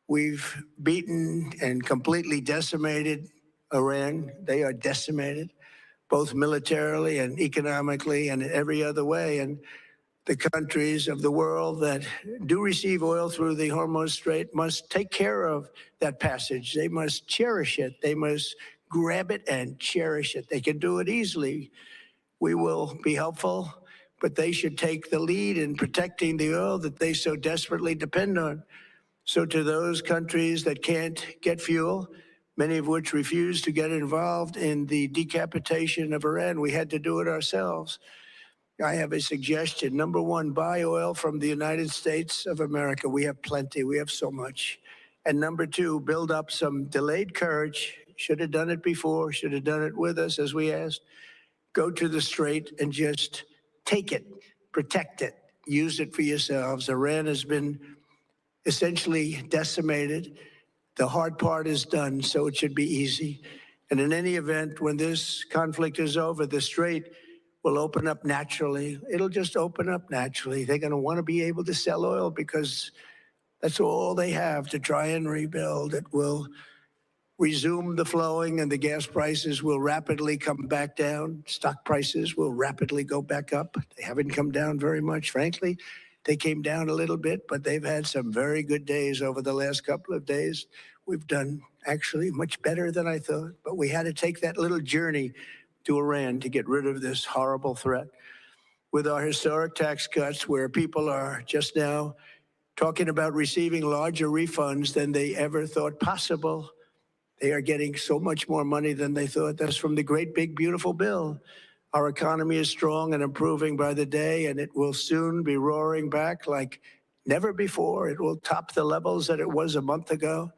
We've beaten and completely decimated Iran. They are decimated, both militarily and economically and in every other way. And the countries of the world that do receive oil through the Hormuz Strait must take care of that passage. They must cherish it. They must grab it and cherish it. They can do it easily. We will be helpful, but they should take the lead in protecting the oil that they so desperately depend on. So to those countries that can't get fuel, many of which refuse to get involved in the decapitation of Iran, we had to do it ourselves. I have a suggestion. #1, buy oil from the United States of America. We have plenty. We have so much. And #2, build up some delayed courage. Should have done it before. Should have done it with us, as we asked. Go to the Strait and just take it, protect it, use it for yourselves. Iran has been essentially decimated. The hard part is done, so it should be easy. And in any event, when this conflict is over, the Strait will open up naturally. It'll just open up naturally. They're going to want to be able to sell oil because that's all they have to try and rebuild. It will resume the flowing, and the gas prices will rapidly come back down. Stock prices will rapidly go back up. They haven't come down very much, frankly. They came down a little bit, but they've had some very good days over the last couple of days. We've done actually much better than I thought, but we had to take that little journey to Iran to get rid of this horrible threat. With our historic tax cuts, where people are just now talking about receiving larger refunds than they ever thought possible, they are getting so much more money than they thought. That's from the great big beautiful bill. Our economy is strong and improving by the day, and it will soon be roaring back like never before. It will top the levels that it was a month ago.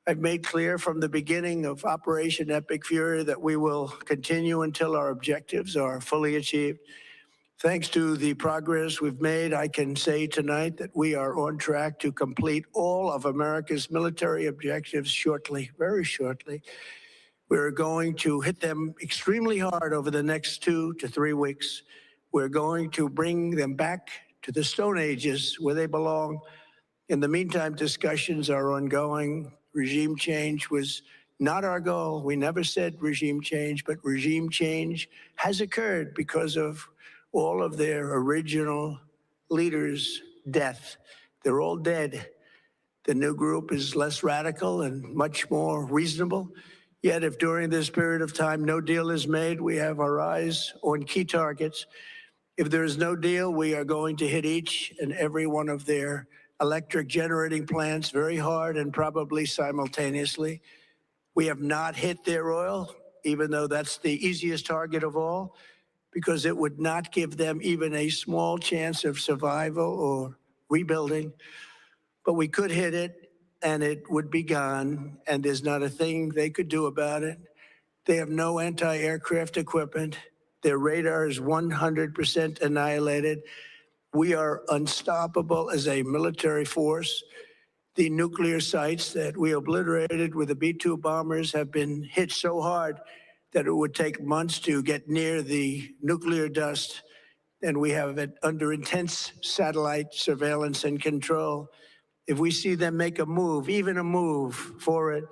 I've made clear from the beginning of Operation Epic Fury that we will continue until our objectives are fully achieved. Thanks to the progress we've made, I can say tonight that we are on track to complete all of America's military objectives shortly, very shortly. We're going to hit them extremely hard over the next 2 to 3 weeks. We're going to bring them back to the Stone Ages where they belong. In the meantime, discussions are ongoing. Regime change was not our goal. We never said regime change, but regime change has occurred because of all of their original leaders' death. They're all dead. The new group is less radical and much more reasonable. Yet if during this period of time no deal is made, we have our eyes on key targets. If there is no deal, we are going to hit each and every one of their electric generating plants very hard and probably simultaneously. We have not hit their oil, even though that's the easiest target of all, because it would not give them even a small chance of survival or rebuilding. But we could hit it, and it would be gone, and there's not a thing they could do about it. They have no anti-aircraft equipment. Their radar is 100% annihilated. We are unstoppable as a military force. The nuclear sites that we obliterated with the B-2 bombers have been hit so hard that it would take months to get near the nuclear dust, and we have it under intense satellite surveillance and control. If we see them make a move, even a move for it,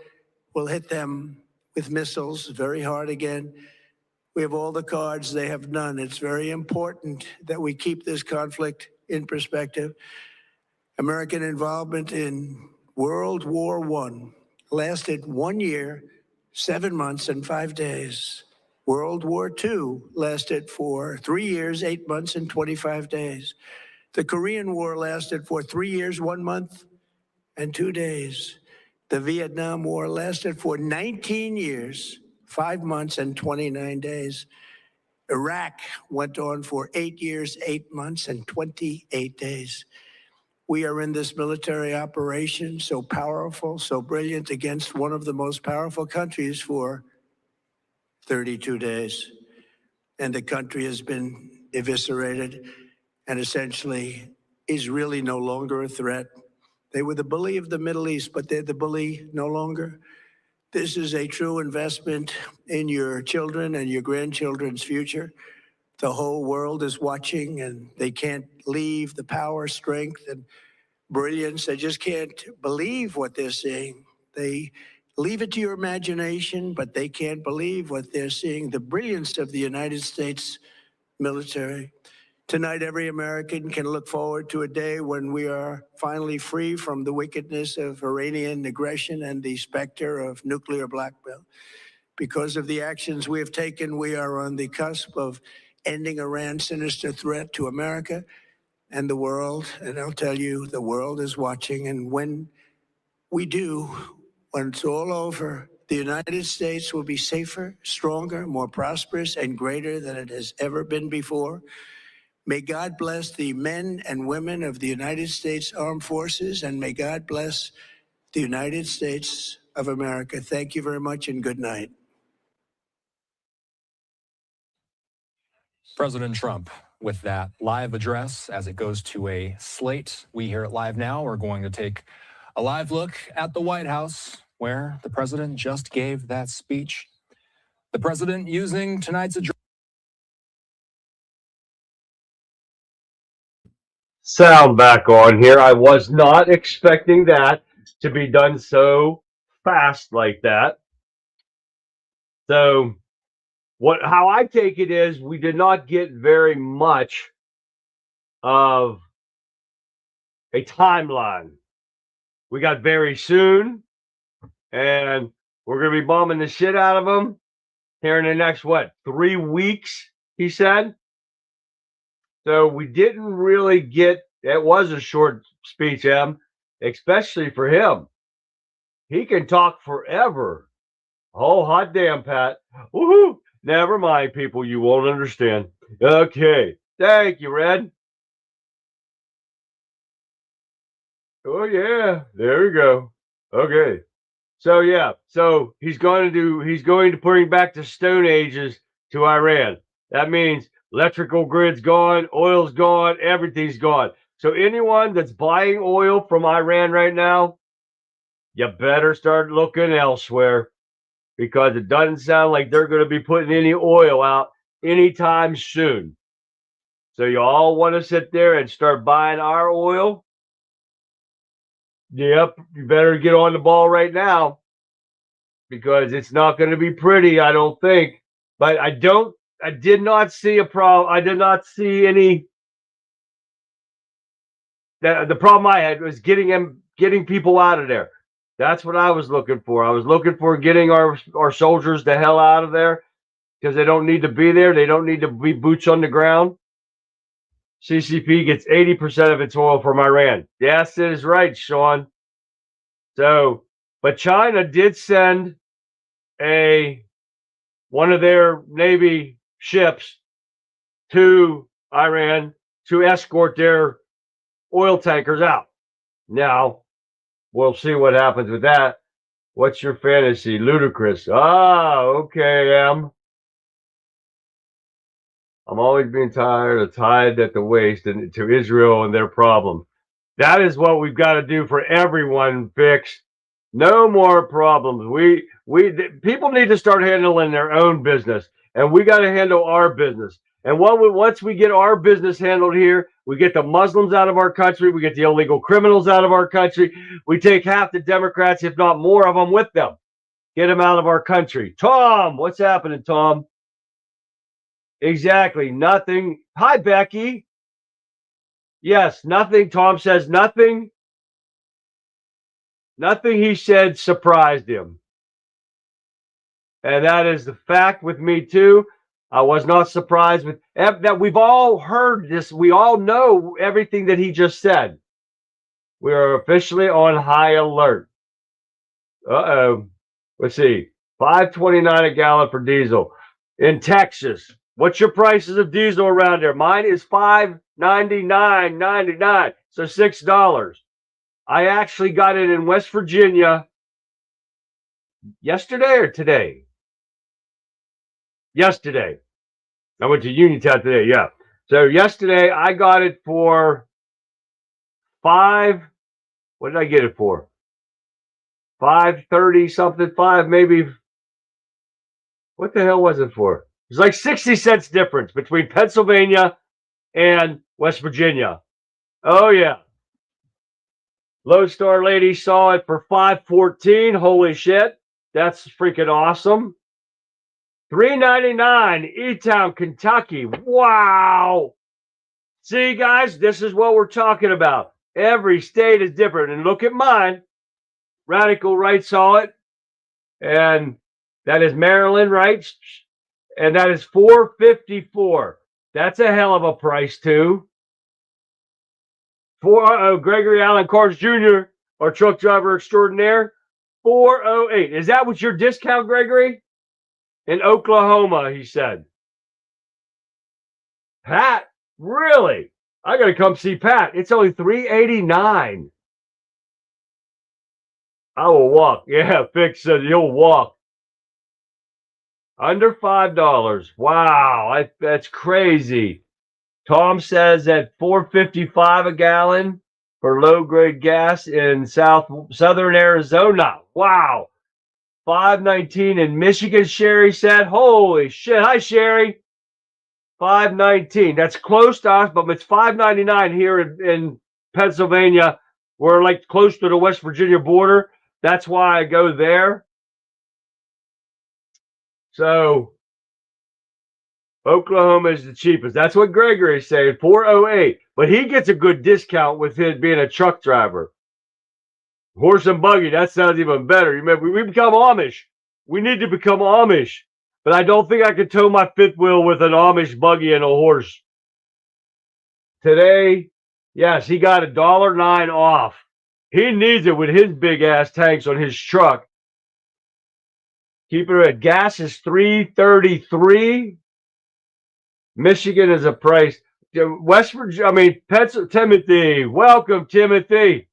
we'll hit them with missiles very hard again. We have all the cards, they have none. It's very important that we keep this conflict in perspective. American involvement in World War I lasted 1 year, 7 months, and 5 days. World War II lasted for 3 years, 8 months, and 25 days. The Korean War lasted for 3 years, 1 month, and 2 days. The Vietnam War lasted for 19 years, 5 months, and 29 days. Iraq went on for 8 years, 8 months, and 28 days. We are in this military operation, so powerful, so brilliant, against one of the most powerful countries for 32 days. And the country has been eviscerated and essentially is really no longer a threat. They were the bully of the Middle East, but they're the bully no longer. This is a true investment in your children and your grandchildren's future. The whole world is watching, and they can't leave the power, strength, and brilliance. They just can't believe what they're seeing. They leave it to your imagination, but they can't believe what they're seeing. The brilliance of the United States military. Tonight, every American can look forward to a day when we are finally free from the wickedness of Iranian aggression and the specter of nuclear blackmail. Because of the actions we have taken, we are on the cusp of ending Iran's sinister threat to America and the world. And I'll tell you, the world is watching. And when we do, when it's all over, the United States will be safer, stronger, more prosperous, and greater than it has ever been before. May God bless the men and women of the United States Armed Forces, and may God bless the United States of America. Thank you very much, and good night. President Trump with that live address as it goes to a slate. We here at Live Now are going to take a live look at the White House, where the president just gave that speech. The president using tonight's address. Sound back on here. I was not expecting that to be done so fast like that. So how I take it is we did not get very much of a timeline. We got very soon, and we're going to be bombing the shit out of them here in the next, 3 weeks, he said. So we didn't really get, it was a short speech, especially for him. He can talk forever. Oh, hot damn, Pat. Woohoo! Never mind, people. You won't understand. Okay. Thank you, Red. Oh, yeah. There we go. Okay. So yeah, so he's going to bring back the Stone Ages to Iran. That means electrical grid's gone, oil's gone, everything's gone. So anyone that's buying oil from Iran right now, you better start looking elsewhere because it doesn't sound like they're going to be putting any oil out anytime soon. So you all want to sit there and start buying our oil? Yep, you better get on the ball right now because it's not going to be pretty, I don't think. But I did not see a problem. I did not see any. The problem I had was getting people out of there. That's what I was looking for. I was looking for getting our soldiers the hell out of there because they don't need to be there. They don't need to be boots on the ground. CCP gets 80% of its oil from Iran. Yes, it is right, Sean. So, but China did send one of their Navy ships to Iran to escort their oil tankers out. Now, we'll see what happens with that. What's your fantasy? Ludicrous. Ah, okay, I'm always being tied at the waist and to Israel and their problem. That is what we've got to do for everyone, Fix. No more problems. People need to start handling their own business, and we got to handle our business. And once we get our business handled here, we get the Muslims out of our country, we get the illegal criminals out of our country, we take half the Democrats, if not more of them, with them. Get them out of our country. Tom, what's happening, Tom? Exactly. Nothing. Hi, Becky. Yes, nothing. Tom says nothing. Nothing he said surprised him. And that is the fact with me, too. I was not surprised with that. We've all heard this. We all know everything that he just said. We are officially on high alert. Uh-oh. Let's see. $5.29 a gallon for diesel in Texas. What's your prices of diesel around there? Mine is $5.99.99, so $6. I actually got it in West Virginia yesterday or today? Yesterday. I went to Uniontown today, yeah. So yesterday I got it for what did I get it for? 5.30 something, maybe. What the hell was it for? It's like 60 cents difference between Pennsylvania and West Virginia. Oh, yeah. Lodestar lady saw it for $5.14. Holy shit. That's freaking awesome. $3.99, E-Town, Kentucky. Wow. See, guys, this is what we're talking about. Every state is different. And look at mine. Radical Right saw it. And that is Maryland, right? And that is $4.54. That's a hell of a price, too. Gregory Allen Cars Jr., our truck driver extraordinaire, $4.08. Is that what your discount, Gregory? In Oklahoma, he said. Pat, really? I got to come see Pat. It's only $3.89. I will walk. Yeah, Fix said you'll walk. Under $5. Wow, that's crazy. Tom says at $4.55 a gallon for low-grade gas in southern Arizona. Wow. $5.19 in Michigan, Sherry said. Holy shit. Hi, Sherry. $5.19. That's close to us, but it's $5.99 here in Pennsylvania. We're like close to the West Virginia border. That's why I go there. So Oklahoma is the cheapest. That's what Gregory is saying, $4.08. But he gets a good discount with his being a truck driver. Horse and buggy, that sounds even better. Remember, we become Amish. We need to become Amish. But I don't think I could tow my fifth wheel with an Amish buggy and a horse. Today, yes, he got $1.09 off. He needs it with his big ass tanks on his truck. Keep it at gas is $3.33. Michigan is a price. West Virginia, Timothy. Welcome, Timothy.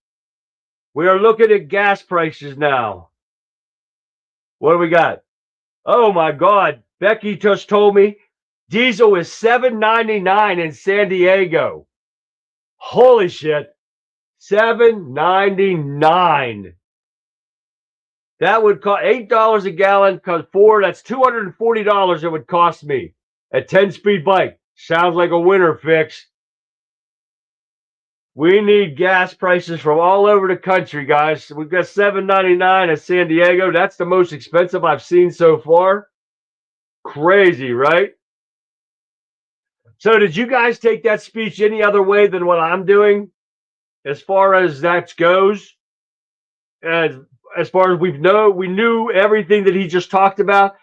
We are looking at gas prices now. What do we got? Oh my God. Becky just told me diesel is $7.99 in San Diego. Holy shit. $7.99. That would cost $8 a gallon, because that's $240 it would cost me. A 10-speed bike. Sounds like a winter fix. We need gas prices from all over the country, guys. We've got $7.99 at San Diego. That's the most expensive I've seen so far. Crazy, right? So did you guys take that speech any other way than what I'm doing as far as that goes? As far as we knew everything that he just talked about.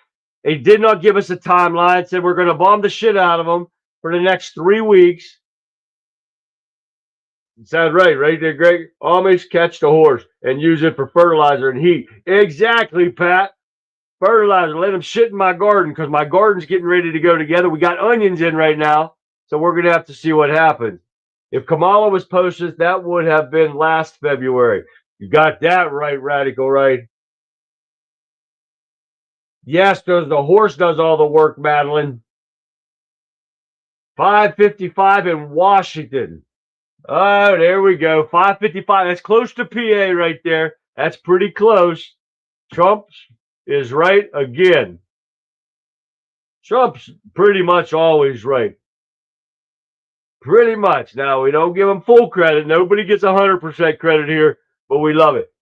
He did not give us a timeline. Said we're going to bomb the shit out of them for the next 3 weeks. Sounds right there, Greg? Amish catch the horse and use it for fertilizer and heat. Exactly, Pat. Fertilizer. Let them shit in my garden, because my garden's getting ready to go together. We got onions in right now, so we're going to have to see what happens. If Kamala was posted, that would have been last February. You got that right, Radical Right. Yes, the horse does all the work, Madeline. 5:55 in Washington. Oh, there we go. 5:55. That's close to PA right there. That's pretty close. Trump is right again. Trump's pretty much always right. Pretty much. Now, we don't give him full credit. Nobody gets 100% credit here, but we love it.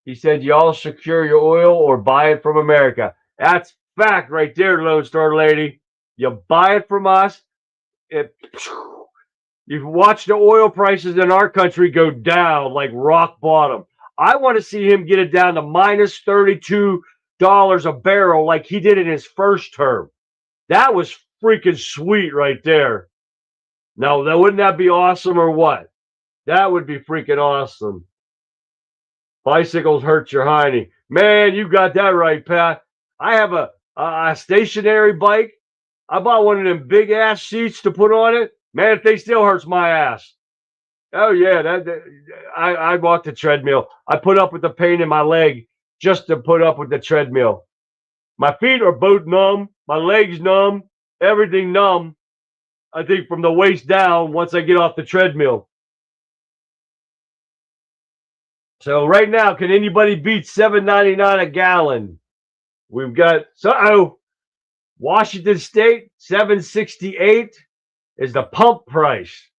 He said, y'all secure your oil or buy it from America. That's fact right there, Lone Star Lady. You buy it from us. You've watched the oil prices in our country go down like rock bottom. I want to see him get it down to minus $32 a barrel like he did in his first term. That was freaking sweet right there. Now, wouldn't that be awesome or what? That would be freaking awesome. Bicycles hurt your hiney. Man, you got that right, Pat. I have a stationary bike. I bought one of them big ass seats to put on it. Man, if they still hurts my ass. Oh yeah, I bought the treadmill. I put up with the pain in my leg just to put up with the treadmill. My feet are both numb. My legs numb. Everything numb. I think from the waist down once I get off the treadmill. So right now, can anybody beat $7.99 a gallon? We've got Washington State, $7.68 is the pump price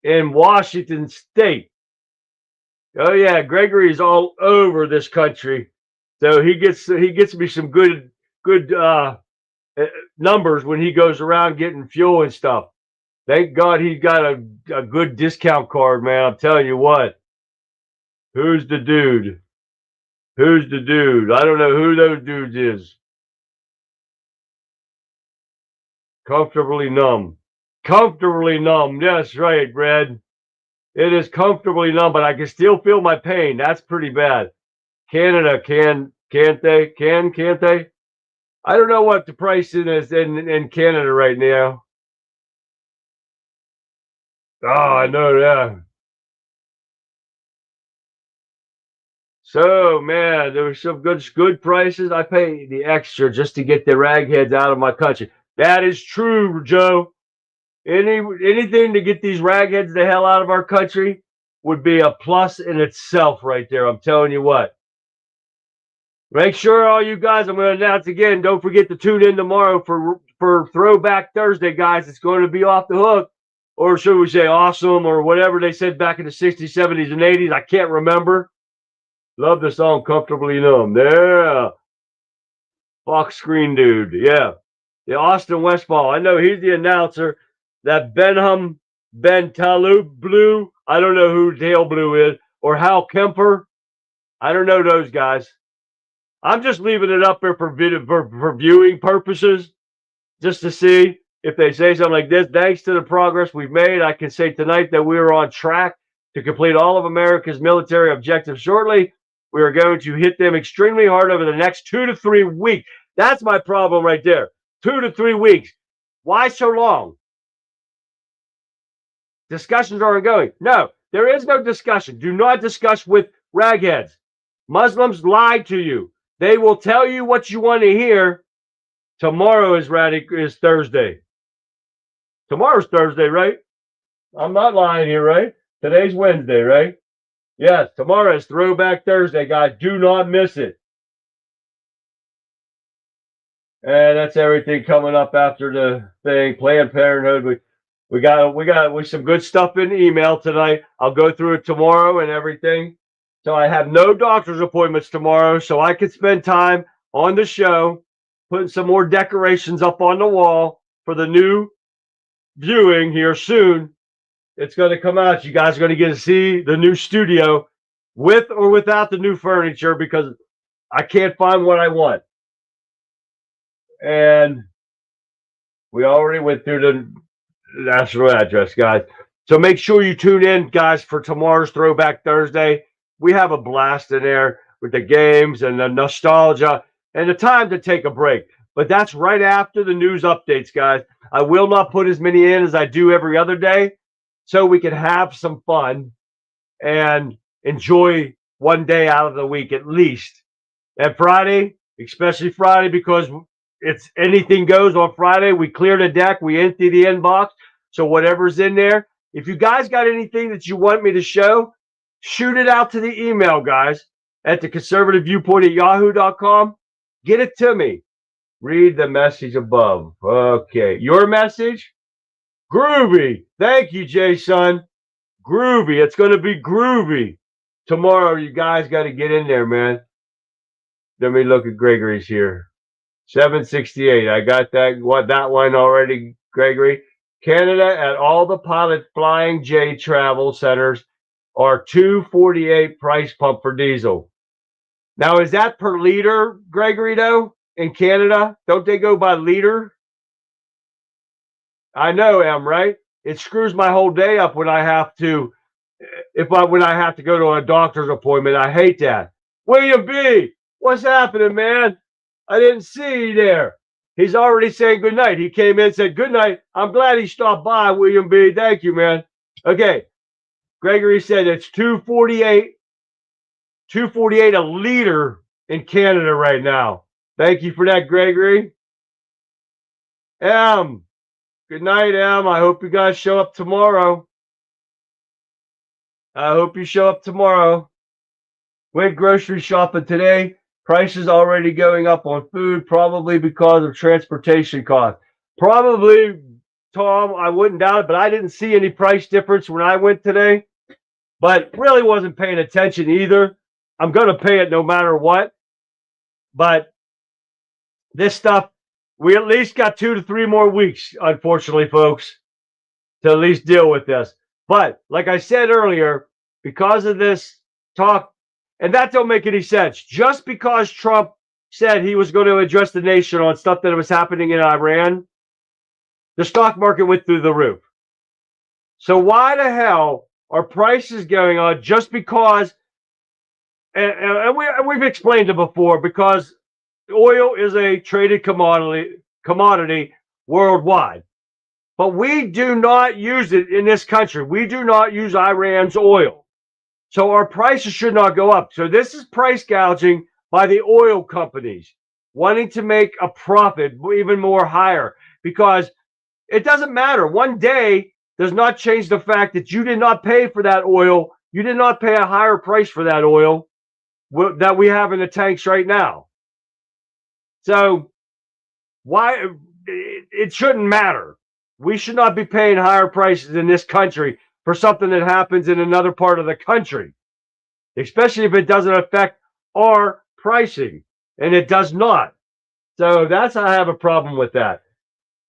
in Washington State. Oh yeah, Gregory's all over this country, so he gets me some good numbers when he goes around getting fuel and stuff. Thank God he's got a good discount card, man. I'm telling you what. Who's the dude? Who's the dude? I don't know who those dudes is. Comfortably numb. Comfortably numb. That's right, Brad. It is comfortably numb, but I can still feel my pain. That's pretty bad. Canada, can't they? Can't they? I don't know what the price is in Canada right now. Oh, I know that. So, man, there were some good prices. I pay the extra just to get the ragheads out of my country. That is true, Joe. Anything to get these ragheads the hell out of our country would be a plus in itself right there. I'm telling you what. Make sure all you guys, I'm going to announce again, don't forget to tune in tomorrow for Throwback Thursday, guys. It's going to be off the hook. Or should we say awesome or whatever they said back in the 60s, 70s, and 80s. I can't remember. Love the song Comfortably Numb. Yeah. Fox Screen Dude. Yeah. The Austin Westfall. I know he's the announcer. That Benham Ben Talib Blue. I don't know who Dale Blue is. Or Hal Kemper. I don't know those guys. I'm just leaving it up there for viewing purposes. Just to see if they say something like this. Thanks to the progress we've made, I can say tonight that we are on track to complete all of America's military objectives shortly. We are going to hit them extremely hard over the next 2 to 3 weeks. That's my problem right there. 2 to 3 weeks. Why so long? Discussions are ongoing. No, there is no discussion. Do not discuss with ragheads. Muslims lied to you. They will tell you what you want to hear. Tomorrow is Thursday. Tomorrow's Thursday, right? I'm not lying here, right? Today's Wednesday, right? Yes, tomorrow is Throwback Thursday, guys. Do not miss it. And that's everything coming up after the thing. Planned Parenthood. We got some good stuff in the email tonight. I'll go through it tomorrow and everything. So I have no doctor's appointments tomorrow, so I can spend time on the show, putting some more decorations up on the wall for the new viewing here soon. It's going to come out. You guys are going to get to see the new studio with or without the new furniture because I can't find what I want. And we already went through the national address, guys. So make sure you tune in, guys, for tomorrow's Throwback Thursday. We have a blast in there with the games and the nostalgia and the time to take a break. But that's right after the news updates, guys. I will not put as many in as I do every other day so we can have some fun and enjoy one day out of the week at least. And Friday, especially Friday, because it's anything goes on Friday. We clear the deck. We empty the inbox. So whatever's in there, if you guys got anything that you want me to show, shoot it out to the email, guys, at the Conservative Viewpoint at yahoo.com. Get it to me. Read the message above. Okay. Your message? Groovy. Thank you, Jason. Groovy. It's going to be groovy. Tomorrow, you guys got to get in there, man. Let me look at Gregory's here. 768. I got that one already, Gregory. Canada at all the pilot Flying J travel centers are $2.48 price pump for diesel. Now, is that per liter, Gregory, though, in Canada? Don't they go by liter? I know, Em, right? It screws my whole day up when I have to when I have to go to a doctor's appointment. I hate that. William B., what's happening, man? I didn't see you there. He's already saying good night. He came in and said good night. I'm glad he stopped by, William B. Thank you, man. Okay. Gregory said it's $2.48 a liter in Canada right now. Thank you for that, Gregory. Em, good night, Em. I hope you guys show up tomorrow. I hope you show up tomorrow. Went grocery shopping today. Prices already going up on food, probably because of transportation costs. Probably, Tom, I wouldn't doubt it, but I didn't see any price difference when I went today. But really wasn't paying attention either. I'm going to pay it no matter what. But this stuff, we at least got 2 to 3 more weeks, unfortunately, folks, to at least deal with this. But like I said earlier, because of this talk, and that don't make any sense. Just because Trump said he was going to address the nation on stuff that was happening in Iran, the stock market went through the roof. So why the hell are prices going on just because, and we've explained it before, because oil is a traded commodity worldwide. But we do not use it in this country. We do not use Iran's oil. So our prices should not go up. So this is price gouging by the oil companies, wanting to make a profit even more higher, because it doesn't matter. One day does not change the fact that you did not pay for that oil. You did not pay a higher price for that oil that we have in the tanks right now. So why it shouldn't matter. We should not be paying higher prices in this country for something that happens in another part of the country, especially if it doesn't affect our pricing, and it does not. So that's how I have a problem with that.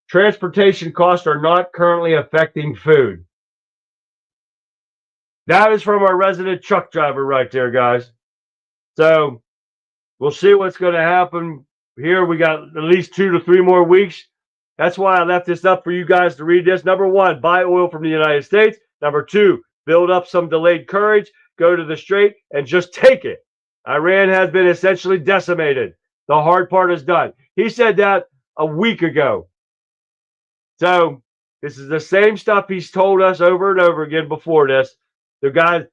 Transportation costs are not currently affecting food. That is from our resident truck driver right there, guys. So we'll see what's going to happen here. We got at least 2 to 3 more weeks. That's why I left this up for you guys to read this. Number 1, buy oil from the United States. Number 2, build up some delayed courage, go to the Strait, and just take it. Iran has been essentially decimated. The hard part is done. He said that a week ago. So this is the same stuff he's told us over and over again before this. The guys,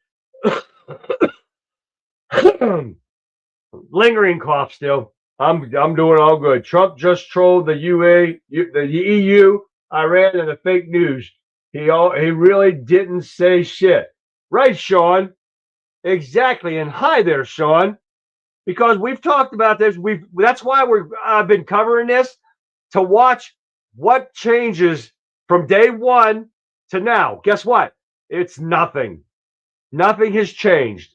lingering cough still. I'm doing all good. Trump just trolled the EU, Iran, and the fake news. He really didn't say shit. Right, Sean? Exactly. And hi there, Sean. Because we've talked about this. That's why I've been covering this, to watch what changes from day one to now. Guess what? It's nothing. Nothing has changed.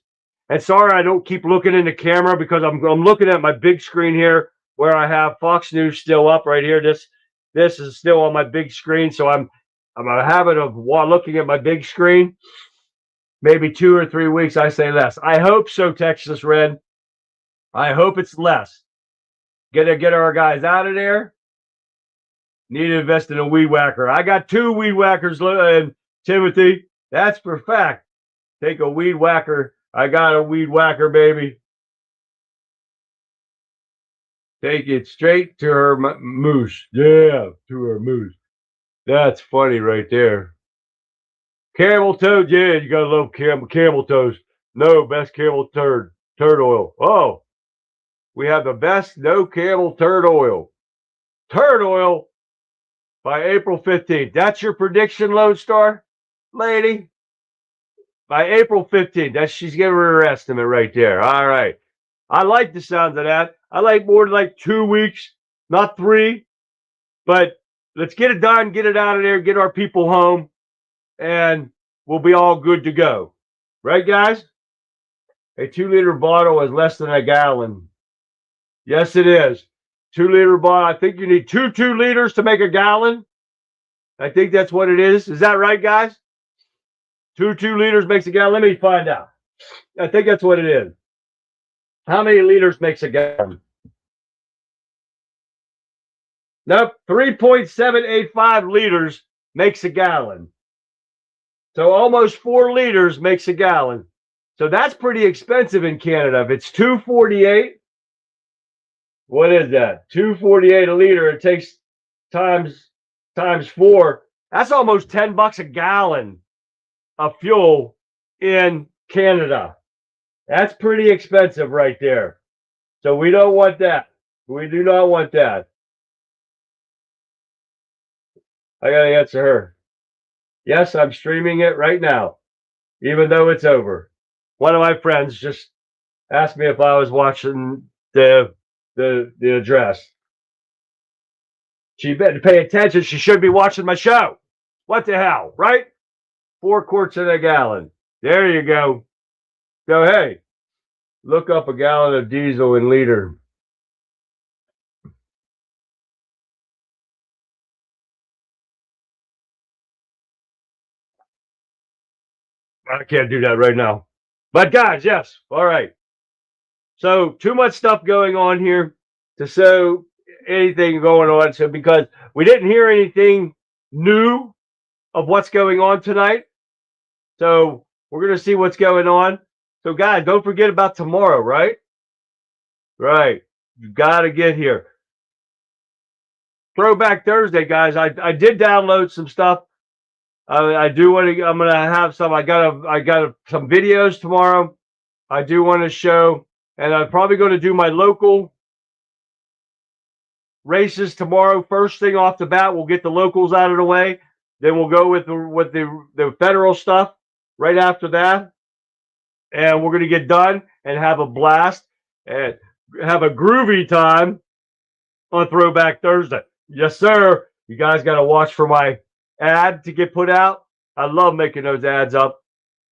And sorry, I don't keep looking in the camera because I'm looking at my big screen here where I have Fox News still up right here. This is still on my big screen, so I'm a habit of looking at my big screen. Maybe 2 or 3 weeks, I say less. I hope so, Texas Red. I hope it's less. Get our guys out of there. Need to invest in a weed whacker. I got 2 weed whackers, Timothy. That's for fact. Take a weed whacker. I got a weed whacker, baby. Take it straight to her moose. Yeah, to her moose. That's funny right there. Camel toad. Yeah, you gotta love camel toes. No, best camel turd oil. Oh, we have the best no camel turd oil. Turd oil by April 15th. That's your prediction, Lodestar lady? By April 15th. She's giving her estimate right there. All right. I like the sound of that. I like more than like 2 weeks, not 3. But let's get it done, get it out of there, get our people home, and we'll be all good to go. Right, guys? A 2-liter bottle is less than a gallon. Yes, it is. 2-liter bottle. I think you need 2 liters to make a gallon. I think that's what it is. Is that right, guys? 2 liters makes a gallon. Let me find out. I think that's what it is. How many liters makes a gallon? Nope. 3.785 liters makes a gallon. So almost 4 liters makes a gallon. So that's pretty expensive in Canada. If it's $2.48, what is that? $2.48 a liter. It takes times 4. That's almost $10 a gallon of fuel in Canada. That's pretty expensive right there. So we don't want that. We do not want that. I got to answer her. Yes, I'm streaming it right now, even though it's over. One of my friends just asked me if I was watching the address. She better pay attention. She should be watching my show. What the hell, right? 4 quarts in a gallon. There you go. So, hey, look up a gallon of diesel in liter. I can't do that right now. But, guys, yes. All right. So, too much stuff going on here to show anything going on. So, because we didn't hear anything new of what's going on tonight. So, we're going to see what's going on. So, guys, don't forget about tomorrow, right? Right. You got to get here. Throwback Thursday, guys. I did download some stuff. I do want to. I'm going to have some. I got some videos tomorrow. I do want to show, and I'm probably going to do my local races tomorrow. First thing off the bat, we'll get the locals out of the way. Then we'll go with the federal stuff right after that, and we're going to get done and have a blast and have a groovy time on Throwback Thursday. Yes, sir. You guys got to watch for my ad to get put out. I love making those ads up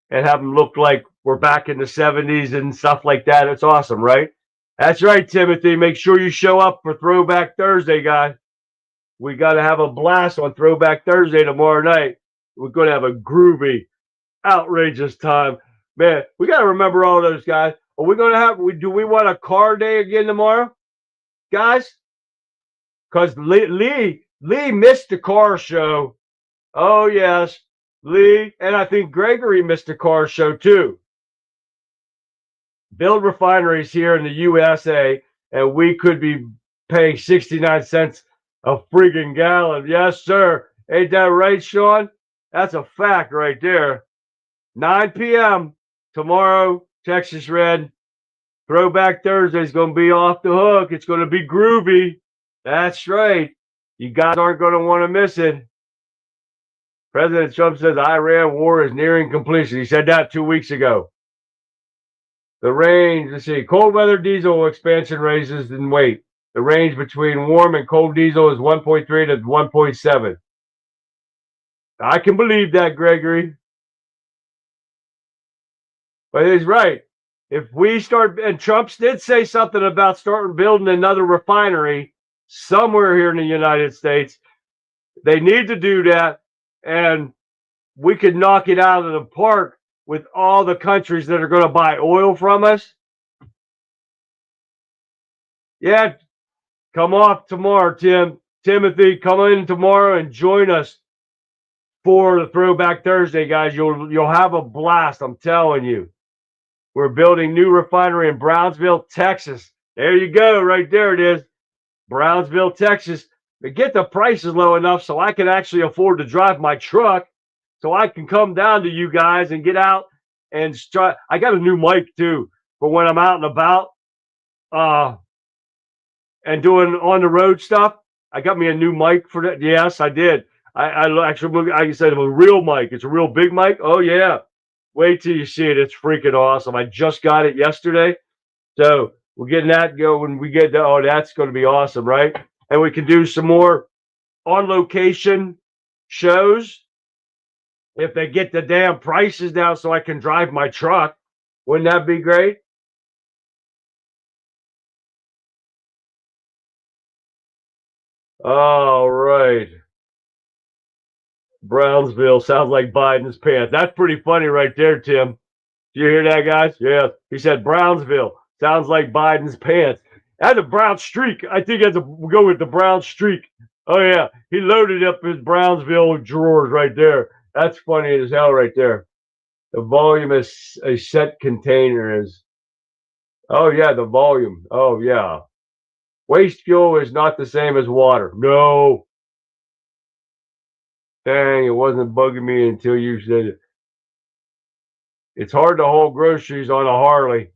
and have them look like we're back in the 70s and stuff like that. It's awesome, right? That's right, Timothy. Make sure you show up for Throwback Thursday, guys. We got to have a blast on Throwback Thursday tomorrow night. We're going to have a groovy, outrageous time. Man, we got to remember all those guys. Are we going to have, do we want a car day again tomorrow, guys? Because Lee missed the car show. Oh, yes. Lee, and I think Gregory missed the car show too. Build refineries here in the USA, and we could be paying 69 cents a freaking gallon. Yes, sir. Ain't that right, Sean? That's a fact right there. 9 p.m. tomorrow, Texas Red. Throwback Thursday is going to be off the hook. It's going to be groovy. That's right. You guys aren't going to want to miss it. President Trump says Iran war is nearing completion. He said that 2 weeks ago. The range, let's see, cold weather diesel expansion raises in weight. The range between warm and cold diesel is 1.3 to 1.7. I can believe that, Gregory. But he's right. If we start, and Trump did say something about starting building another refinery somewhere here in the United States. They need to do that, and we could knock it out of the park with all the countries that are going to buy oil from us. Yeah, come off tomorrow, Timothy. Come in tomorrow and join us for the Throwback Thursday, guys. You'll have a blast. I'm telling you. We're building new refinery in Brownsville, Texas. There you go, right there it is, Brownsville, Texas. But get the prices low enough so I can actually afford to drive my truck, so I can come down to you guys and get out and try. I got a new mic too for when I'm out and about, and doing on the road stuff. I got me a new mic for that. Yes, I did. I actually, I said, a real mic. It's a real big mic. Oh yeah. Wait till you see it. It's freaking awesome. I just got it yesterday. So we're getting that go when we get that. Oh, that's going to be awesome, right? And we can do some more on location shows if they get the damn prices down so I can drive my truck. Wouldn't that be great? All right. Brownsville sounds like Biden's pants. That's pretty funny right there, Tim. Do you hear that, guys? Yeah. He said Brownsville sounds like Biden's pants. That's a brown streak. I think that's we'll go with the brown streak. Oh, yeah. He loaded up his Brownsville drawers right there. That's funny as hell right there. The volume is a set container is. Oh, yeah, the volume. Oh, yeah. Waste fuel is not the same as water. No. Dang, it wasn't bugging me until you said it. It's hard to haul groceries on a Harley.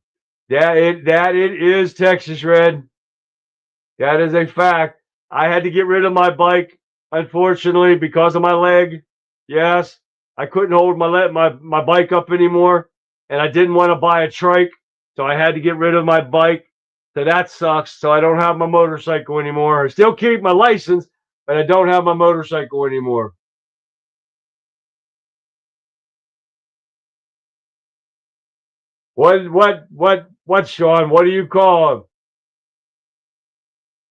That it is, Texas Red. That is a fact. I had to get rid of my bike, unfortunately, because of my leg. Yes, I couldn't hold my bike up anymore, and I didn't want to buy a trike, so I had to get rid of my bike. So that sucks. So I don't have my motorcycle anymore. I still keep my license, but I don't have my motorcycle anymore. What, Sean? What do you call him?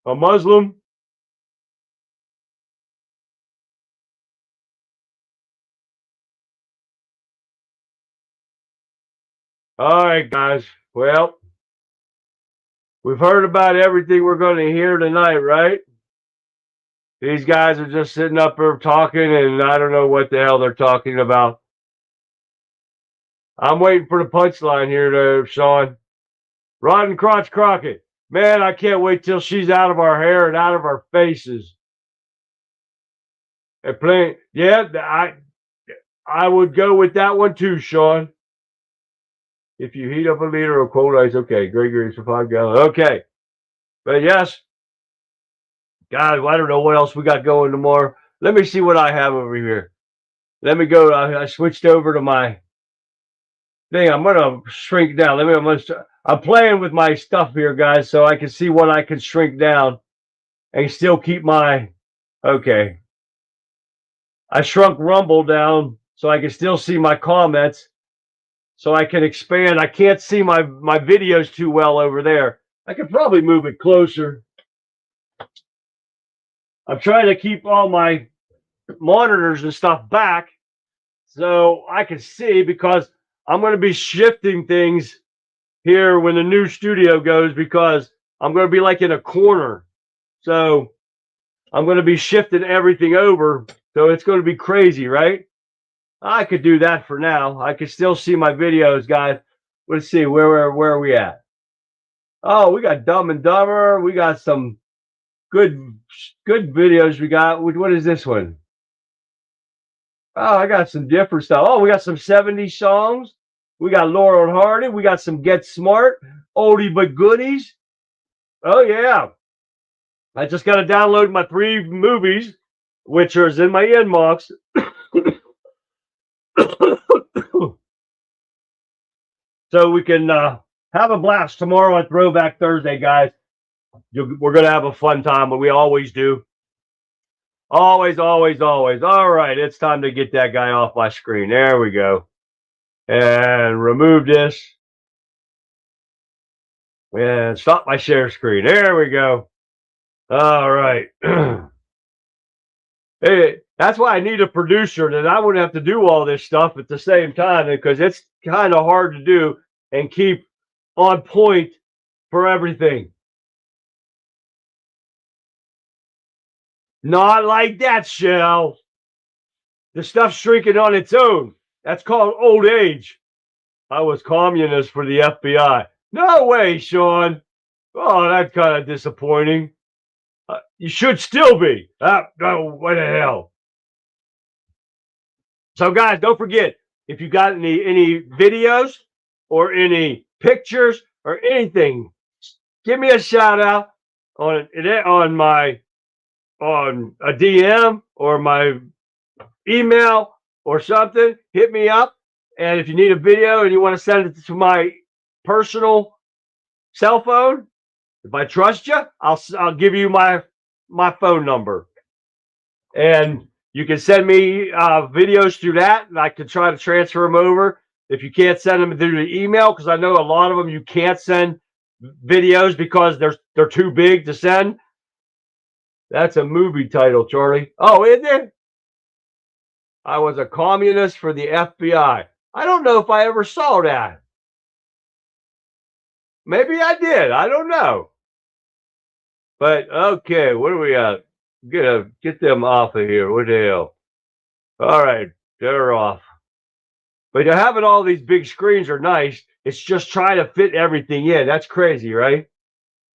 A Muslim? All right, guys. Well, we've heard about everything we're going to hear tonight, right? These guys are just sitting up there talking, and I don't know what the hell they're talking about. I'm waiting for the punchline here, though, Sean. Rotten Crotch Crockett. Man, I can't wait till she's out of our hair and out of our faces. And playing, yeah, I would go with that one too, Sean. If you heat up a liter of cold ice, okay. Gregory's for 5 gallons. Okay. But yes, guys, I don't know what else we got going tomorrow. Let me see what I have over here. Let me go. I switched over to my thing. I'm gonna shrink down. I'm playing with my stuff here, guys, so I can see what I can shrink down and still keep my. Okay. I shrunk Rumble down so I can still see my comments, so I can expand. I can't see my videos too well over there. I could probably move it closer. I'm trying to keep all my monitors and stuff back so I can see, because I'm going to be shifting things here when the new studio goes, because I'm going to be like in a corner. So I'm going to be shifting everything over. So it's going to be crazy, right? I could do that for now. I can still see my videos, guys. Let's see, where are we at? Oh, we got Dumb and Dumber. We got some good videos. We got, what is this one? Oh, I got some different stuff. Oh, we got some 70s songs. We got Laurel and Hardy. We got some Get Smart, oldie but goodies. Oh, yeah. I just got to download my 3 movies, which are in my inbox. So we can have a blast tomorrow on Throwback Thursday, guys. We're going to have a fun time, but we always do. Always, always, always. All right, it's time to get that guy off my screen. There we go. And remove this. And stop my share screen. There we go. All right. Hey, that's why I need a producer, that I wouldn't have to do all this stuff at the same time, because it's kind of hard to do and keep on point for everything. Not like that, Shell. The stuff's shrinking on its own. That's called old age. I was communist for the FBI. No way, Sean. Oh, that's kind of disappointing. You should still be. No, what the hell? So, guys, don't forget, if you got any videos or any pictures or anything, give me a shout out on a DM or my email or something. Hit me up. And if you need a video and you want to send it to my personal cell phone, if I trust you, I'll give you my phone number. And you can send me videos through that, and I can try to transfer them over. If you can't send them through the email, because I know a lot of them you can't send videos because they're too big to send. That's a movie title, Charlie. Oh, isn't it? I was a communist for the FBI. I don't know if I ever saw that. Maybe I did. I don't know. But okay, what do we got? Get them off of here. What the hell? All right, they're off. But having all these big screens are nice. It's just trying to fit everything in. That's crazy, right?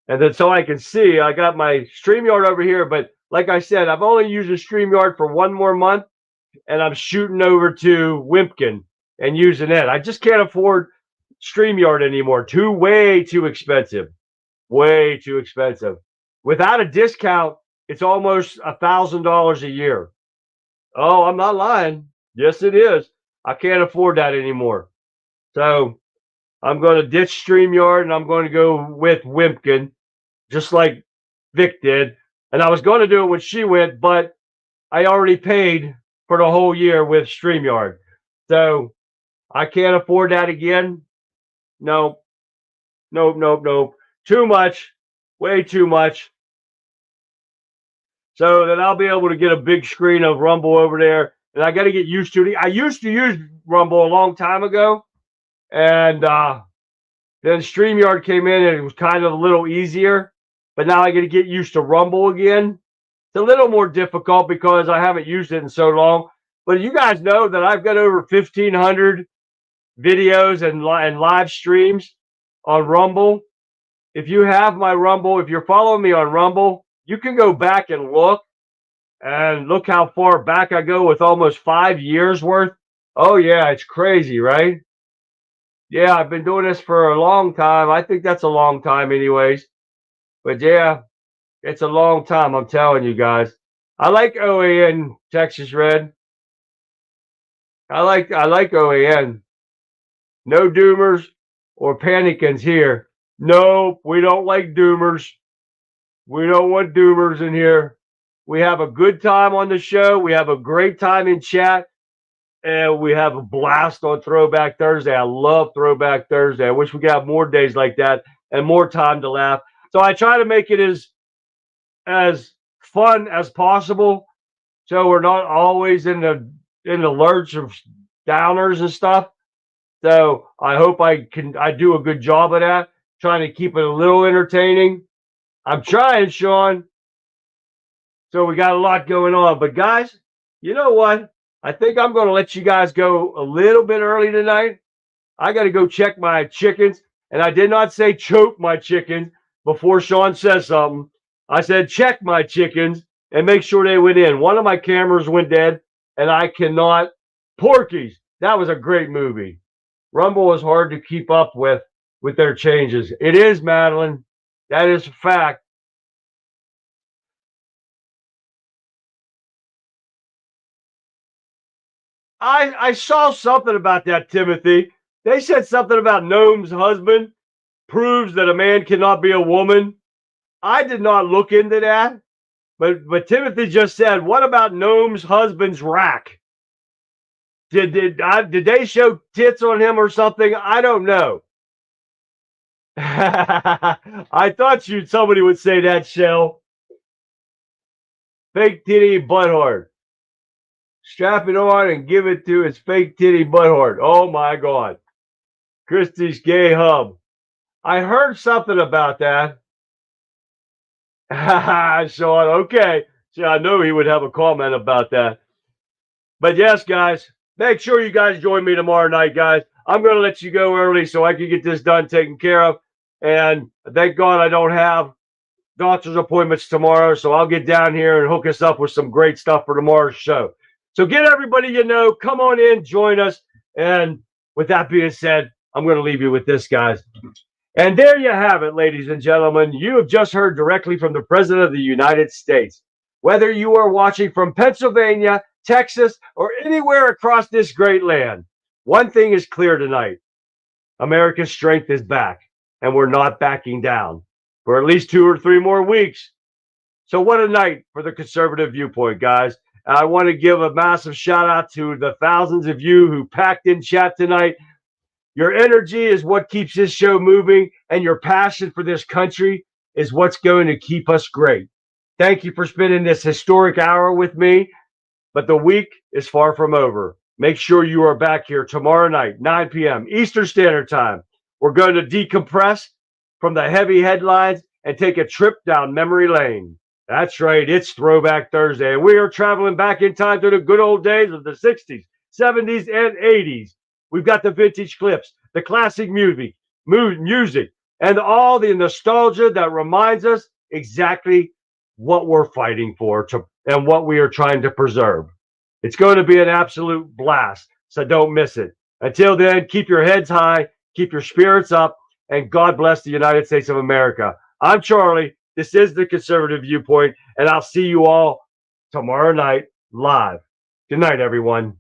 And then so I can see, I got my StreamYard over here. But like I said, I've only used a StreamYard for 1 more month, and I'm shooting over to Wimpkin and using it. I just can't afford StreamYard anymore. Way too expensive. Way too expensive. Without a discount, it's almost $1,000 a year. Oh, I'm not lying. Yes, it is. I can't afford that anymore. So I'm going to ditch StreamYard and I'm going to go with Wimpkin, just like Vic did. And I was going to do it when she went, but I already paid for the whole year with StreamYard. So I can't afford that again. Nope. Too much. Way too much. So then I'll be able to get a big screen of Rumble over there. And I got to get used to it. I used to use Rumble a long time ago. And then StreamYard came in and it was kind of a little easier. But now I got to get used to Rumble again. It's a little more difficult because I haven't used it in so long. But you guys know that I've got over 1,500 videos and live streams on Rumble. If you have my Rumble, if you're following me on Rumble, you can go back and look how far back I go with almost 5 years worth. Oh, yeah, it's crazy, right? Yeah, I've been doing this for a long time. I think that's a long time anyways. But yeah, it's a long time, I'm telling you guys. I like OAN, Texas Red. I like OAN. No doomers or panicans here. Nope, we don't like doomers. We don't want doomers in here. We have a good time on the show. We have a great time in chat. And we have a blast on Throwback Thursday. I love Throwback Thursday. I wish we could have more days like that and more time to laugh. So I try to make it as fun as possible, so we're not always in the lurch of downers and stuff. So I hope I do a good job of that, trying to keep it a little entertaining. I'm trying, Sean. So we got a lot going on. But guys, you know what? I think I'm going to let you guys go a little bit early tonight. I got to go check my chickens. And I did not say choke my chickens before Sean says something. I said check my chickens and make sure they went in. One of my cameras went dead, and I cannot. Porky's. That was a great movie. Rumble is hard to keep up with their changes. It is, Madeline. That is a fact. I saw something about that, Timothy. They said something about Noam's husband proves that a man cannot be a woman. I did not look into that, but Timothy just said, what about Noam's husband's rack? Did they show tits on him or something? I don't know. I thought somebody would say that, Shell. Fake titty butthard. Strap it on and give it to his fake titty butthard. Oh my God. Christie's gay hub. I heard something about that. Sean, okay. See, I knew he would have a comment about that. But yes, guys, make sure you guys join me tomorrow night, guys. I'm going to let you go early so I can get this done, taken care of. And thank God I don't have doctor's appointments tomorrow, so I'll get down here and hook us up with some great stuff for tomorrow's show. So get everybody you know, come on in, join us. And with that being said, I'm going to leave you with this, guys. And there you have it, ladies and gentlemen. You have just heard directly from the President of the United States. Whether you are watching from Pennsylvania, Texas, or anywhere across this great land, one thing is clear tonight. America's strength is back, and we're not backing down for at least 2 or 3 more weeks. So what a night for the Conservative Viewpoint, guys. I want to give a massive shout out to the thousands of you who packed in chat tonight. Your energy is what keeps this show moving, and your passion for this country is what's going to keep us great. Thank you for spending this historic hour with me, but the week is far from over. Make sure you are back here tomorrow night, 9 p.m. Eastern Standard Time. We're going to decompress from the heavy headlines and take a trip down memory lane. That's right, it's Throwback Thursday, and we are traveling back in time to the good old days of the 60s, 70s, and 80s. We've got the vintage clips, the classic music, and all the nostalgia that reminds us exactly what we're fighting for and what we are trying to preserve. It's going to be an absolute blast, so don't miss it. Until then, keep your heads high, keep your spirits up, and God bless the United States of America. I'm Charlie. This is the Conservative Viewpoint, and I'll see you all tomorrow night live. Good night, everyone.